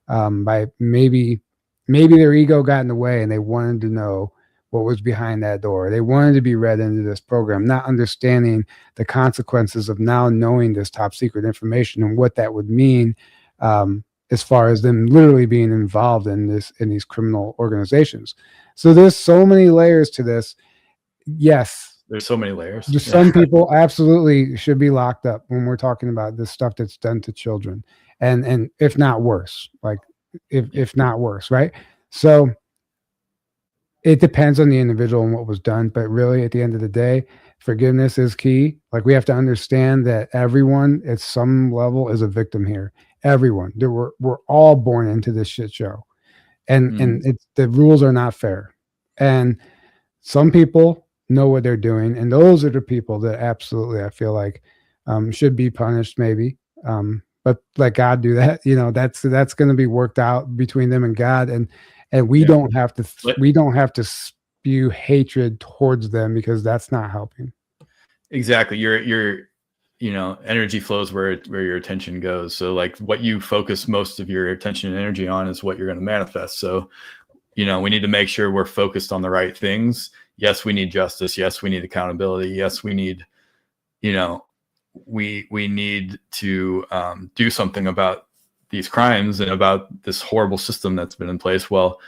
by maybe their ego got in the way, and they wanted to know what was behind that door. They wanted to be read into this program, not understanding the consequences of now knowing this top secret information and what that would mean as far as them literally being involved in these criminal organizations. So there's so many layers to this. Yes, there's so many layers. Some people absolutely should be locked up when we're talking about this stuff that's done to children. And if not worse, if not worse, right? So it depends on the individual and what was done, but really at the end of the day, forgiveness is key. Like, we have to understand that everyone at some level is a victim here. Everyone. We're all born into this shit show, and the rules are not fair. And some people know what they're doing, and those are the people that absolutely I feel like should be punished, maybe. But let God do that. That's going to be worked out between them and God, and we don't have to spew hatred towards them, because that's not helping. Exactly. Your energy flows where your attention goes. So like what you focus most of your attention and energy on is what you're going to manifest. So, we need to make sure we're focused on the right things. Yes, we need justice. Yes, we need accountability. Yes, we need, we need to do something about these crimes and about this horrible system that's been in place. Well,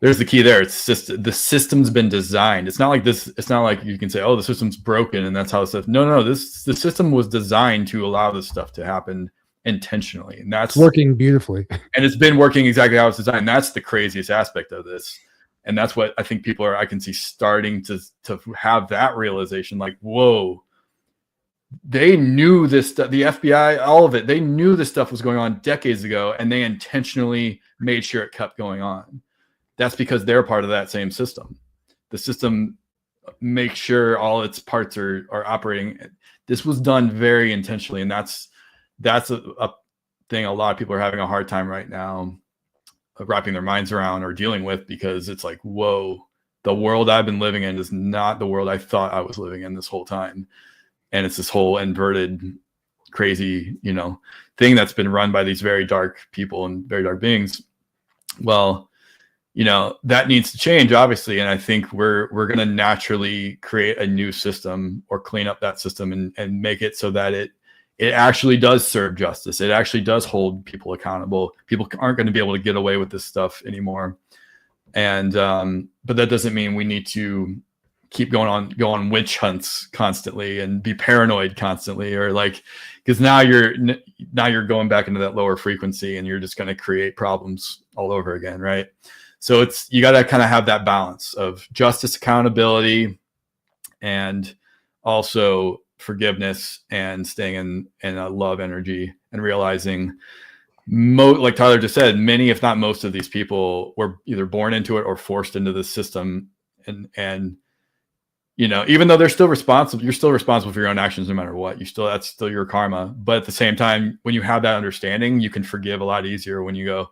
there's the key there. It's just the system's been designed. It's not like this. It's not like you can say, oh, the system's broken and that's how it's. No. The system was designed to allow this stuff to happen intentionally, and that's working beautifully. And it's been working exactly how it's designed. That's the craziest aspect of this, and that's what I think people are. I can see starting to have that realization. Like, whoa, they knew this stuff. The FBI, all of it, they knew this stuff was going on decades ago, and they intentionally made sure it kept going on. That's because they're part of that same system. The system makes sure all its parts are operating. This was done very intentionally, and that's a thing a lot of people are having a hard time right now wrapping their minds around or dealing with, because it's like, whoa, the world I've been living in is not the world I thought I was living in this whole time. And it's this whole inverted, crazy, thing that's been run by these very dark people and very dark beings. Well, that needs to change, obviously. And I think we're going to naturally create a new system or clean up that system and make it so that it actually does serve justice. It actually does hold people accountable. People aren't going to be able to get away with this stuff anymore. And, but that doesn't mean we need to keep go on witch hunts constantly and be paranoid constantly, or like, because now you're going back into that lower frequency and you're just going to create problems all over again. Right. So you got to kind of have that balance of justice, accountability, and also forgiveness, and staying in a love energy, and realizing, like Tyler just said, many, if not most of these people were either born into it or forced into the system. And even though they're still responsible, you're still responsible for your own actions no matter what. That's still your karma. But at the same time, when you have that understanding, you can forgive a lot easier when you go,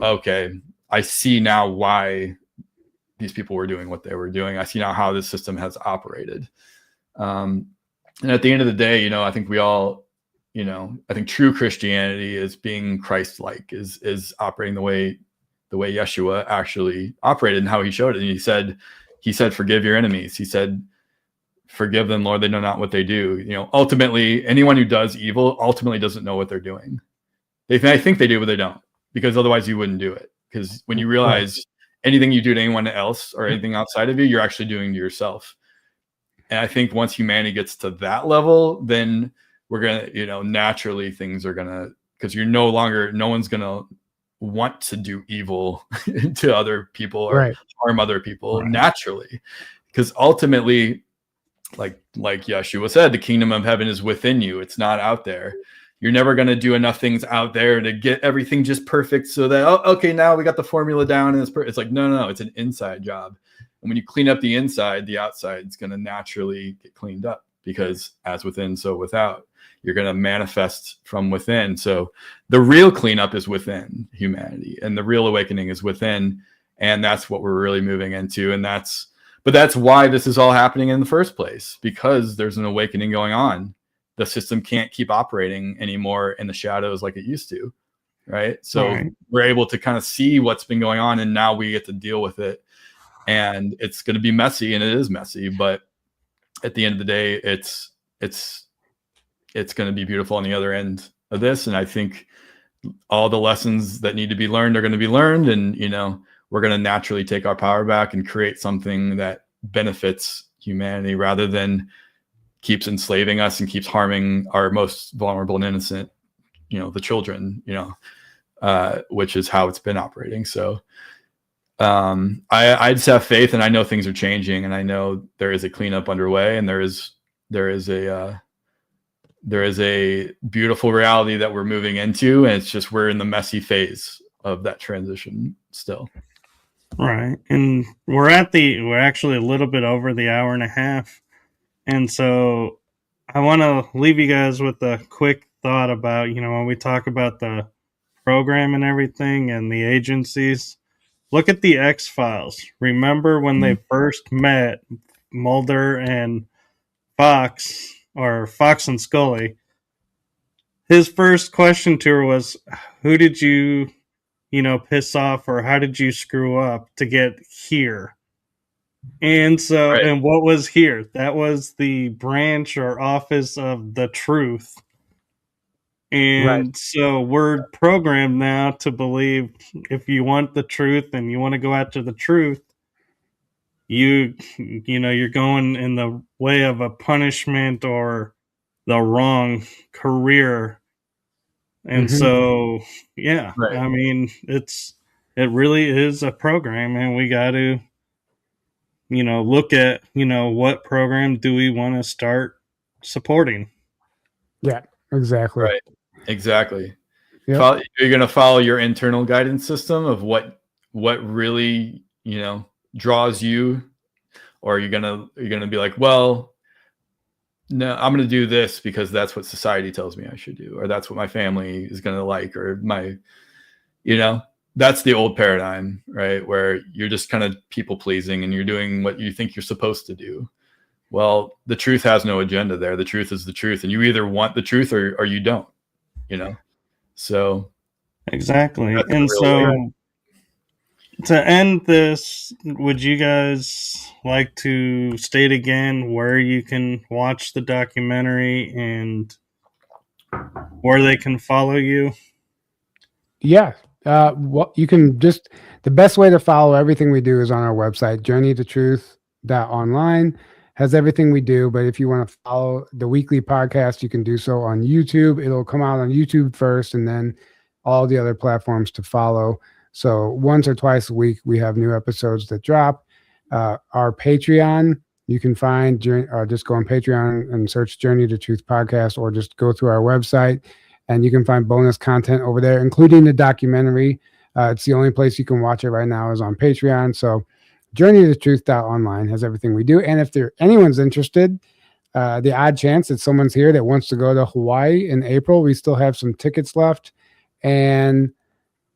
okay, I see now why these people were doing what they were doing. I see now how this system has operated. And at the end of the day, I think we all, I think true Christianity is being Christ-like, is operating the way Yeshua actually operated and how he showed it. And he said, forgive your enemies. He said, forgive them, Lord, they know not what they do. Ultimately, anyone who does evil ultimately doesn't know what they're doing. I think they do, but they don't, because otherwise you wouldn't do it. Because when you realize anything you do to anyone else or anything outside of you, you're actually doing to yourself. And I think once humanity gets to that level, then we're going to, naturally things are going to, because no one's going to want to do evil to other people or harm other people naturally. Because ultimately, like Yeshua said, the kingdom of heaven is within you. It's not out there. You're never going to do enough things out there to get everything just perfect so that, okay, now we got the formula down. And it's like, no, it's an inside job. And when you clean up the inside, the outside is going to naturally get cleaned up, because as within, so without. You're going to manifest from within. So the real cleanup is within humanity, and the real awakening is within. And that's what we're really moving into. And that's why this is all happening in the first place, because there's an awakening going on. The system can't keep operating anymore in the shadows like it used to. Right. So we're able to kind of see what's been going on, and now we get to deal with it. And it's going to be messy, and it is messy, but at the end of the day, it's going to be beautiful on the other end of this. And I think all the lessons that need to be learned are going to be learned. And, we're going to naturally take our power back and create something that benefits humanity rather than keeps enslaving us and keeps harming our most vulnerable and innocent, the children, which is how it's been operating. So I just have faith, and I know things are changing, and I know there is a cleanup underway, and there is a beautiful reality that we're moving into, and it's just we're in the messy phase of that transition still. Right. And we're actually a little bit over the hour and a half. And so I want to leave you guys with a quick thought about, when we talk about the program and everything and the agencies, look at the X-Files. Remember when they first met, Mulder and Fox, or Fox and Scully? His first question to her was, who did you, piss off, or how did you screw up to get here? And so, and what was here? That was the branch or office of the truth. And so we're programmed now to believe if you want the truth and you want to go after the truth, you're going in the way of a punishment or the wrong career. And so, yeah, Right. I mean, it really is a program, and we got to, look at, what program do we want to start supporting? Yeah, exactly. Right. Exactly. Yep. You're going to follow your internal guidance system of what really, draws you, or you're going to be like, well, no, I'm going to do this because that's what society tells me I should do, or that's what my family is going to like, or that's the old paradigm, right? Where you're just kind of people pleasing and you're doing what you think you're supposed to do. Well, the truth has no agenda there. The truth is the truth, and you either want the truth or you don't, So exactly. And so to end this, would you guys like to state again where you can watch the documentary and where they can follow you? Yeah. You can the best way to follow everything we do is on our website, journeytotruth.online. Has everything we do, but if you want to follow the weekly podcast, you can do so on YouTube. It'll come out on YouTube first and then all the other platforms to follow. So once or twice a week, we have new episodes that drop. Our Patreon, you can find, just go on Patreon and search Journey to Truth Podcast, or just go through our website and you can find bonus content over there, including the documentary. It's the only place you can watch it right now is on Patreon. So journeytotruth.online has everything we do. And if anyone's interested, the odd chance that someone's here that wants to go to Hawaii in April, we still have some tickets left. And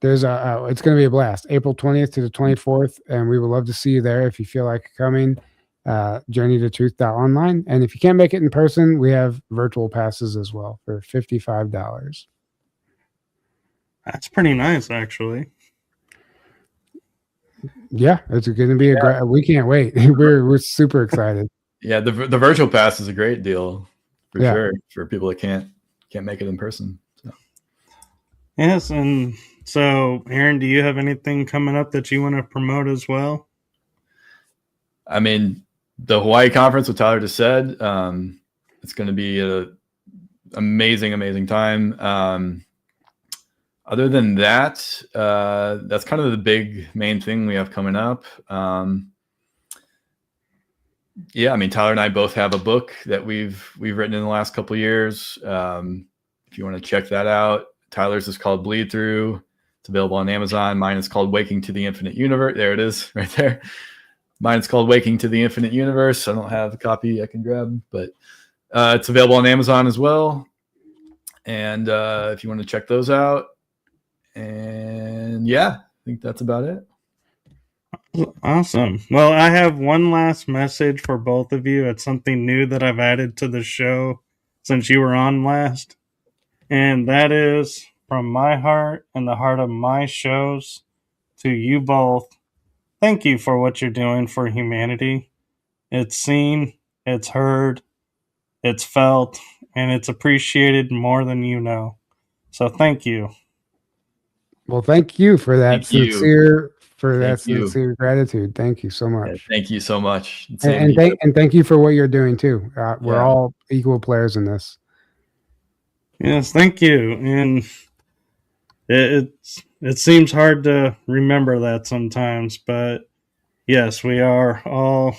there's it's going to be a blast, April 20th to the 24th. And we would love to see you there if you feel like coming. Journeytotruth.online. And if you can't make it in person, we have virtual passes as well for $55. That's pretty nice, actually. Yeah, it's going to be great. We can't wait. We're super excited. Yeah, the virtual pass is a great deal for sure for people that can't make it in person. So. Yes, and so Aaron, do you have anything coming up that you want to promote as well? I mean, the Hawaii conference, what Tyler just said, it's going to be an amazing time. Other than that, that's kind of the big main thing we have coming up. Yeah, I mean, Tyler and I both have a book that we've written in the last couple of years. If you want to check that out, Tyler's is called Bleed Through. It's available on Amazon. Mine is called Waking to the Infinite Universe. There it is, right there. Mine's called Waking to the Infinite Universe. I don't have a copy I can grab, but it's available on Amazon as well. And if you want to check those out. And yeah, I think that's about it. Awesome. Well, I have one last message for both of you. It's something new that I've added to the show since you were on last. And that is from my heart and the heart of my shows to you both. Thank you for what you're doing for humanity. It's seen, it's heard, it's felt, and it's appreciated more than you know. So thank you. Well, thank you for that sincere gratitude. Thank you so much. Yeah, thank you so much. And thank you for what you're doing too. We're all equal players in this. Yes, thank you. And it seems hard to remember that sometimes, but yes, we are all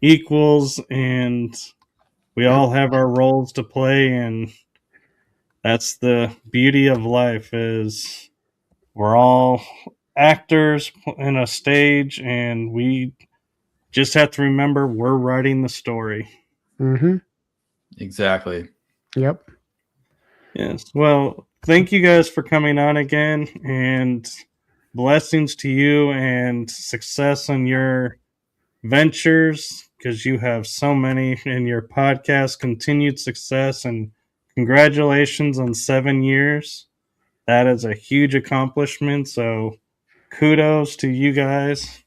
equals and we all have our roles to play, and that's the beauty of life is we're all actors in a stage, and we just have to remember we're writing the story. Mm-hmm. Exactly. Yep. Yes. Well, thank you guys for coming on again, and blessings to you and success in your ventures, because you have so many in your podcast. Continued success and congratulations on 7 years. That is a huge accomplishment. So kudos to you guys.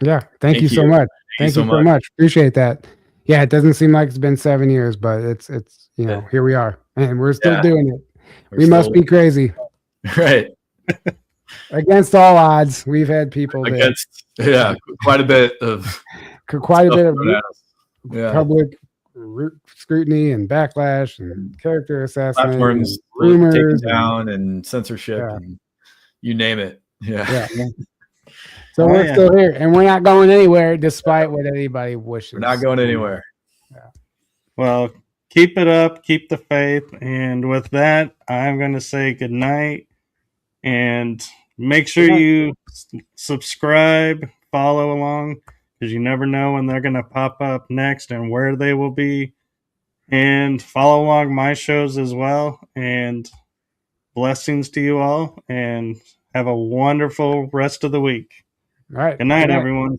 Yeah. Thank you so much. Thank you so much. Appreciate that. Yeah. It doesn't seem like it's been 7 years, but it's here we are. and we're still doing it. We're Must still- be crazy. Right. Against all odds, we've had people Against, quite a bit of yeah. public scrutiny and backlash and character assessment, platforms and rumors, taken down, and censorship, and you name it. Yeah. So we're still here, and we're not going anywhere, despite what anybody wishes. We're not going anywhere. Yeah. Well, keep it up, keep the faith, and with that, I'm going to say good night, and make sure you subscribe, follow along, because you never know when they're going to pop up next and where they will be, and follow along my shows as well, and blessings to you all, and have a wonderful rest of the week. All right. Good night, everyone.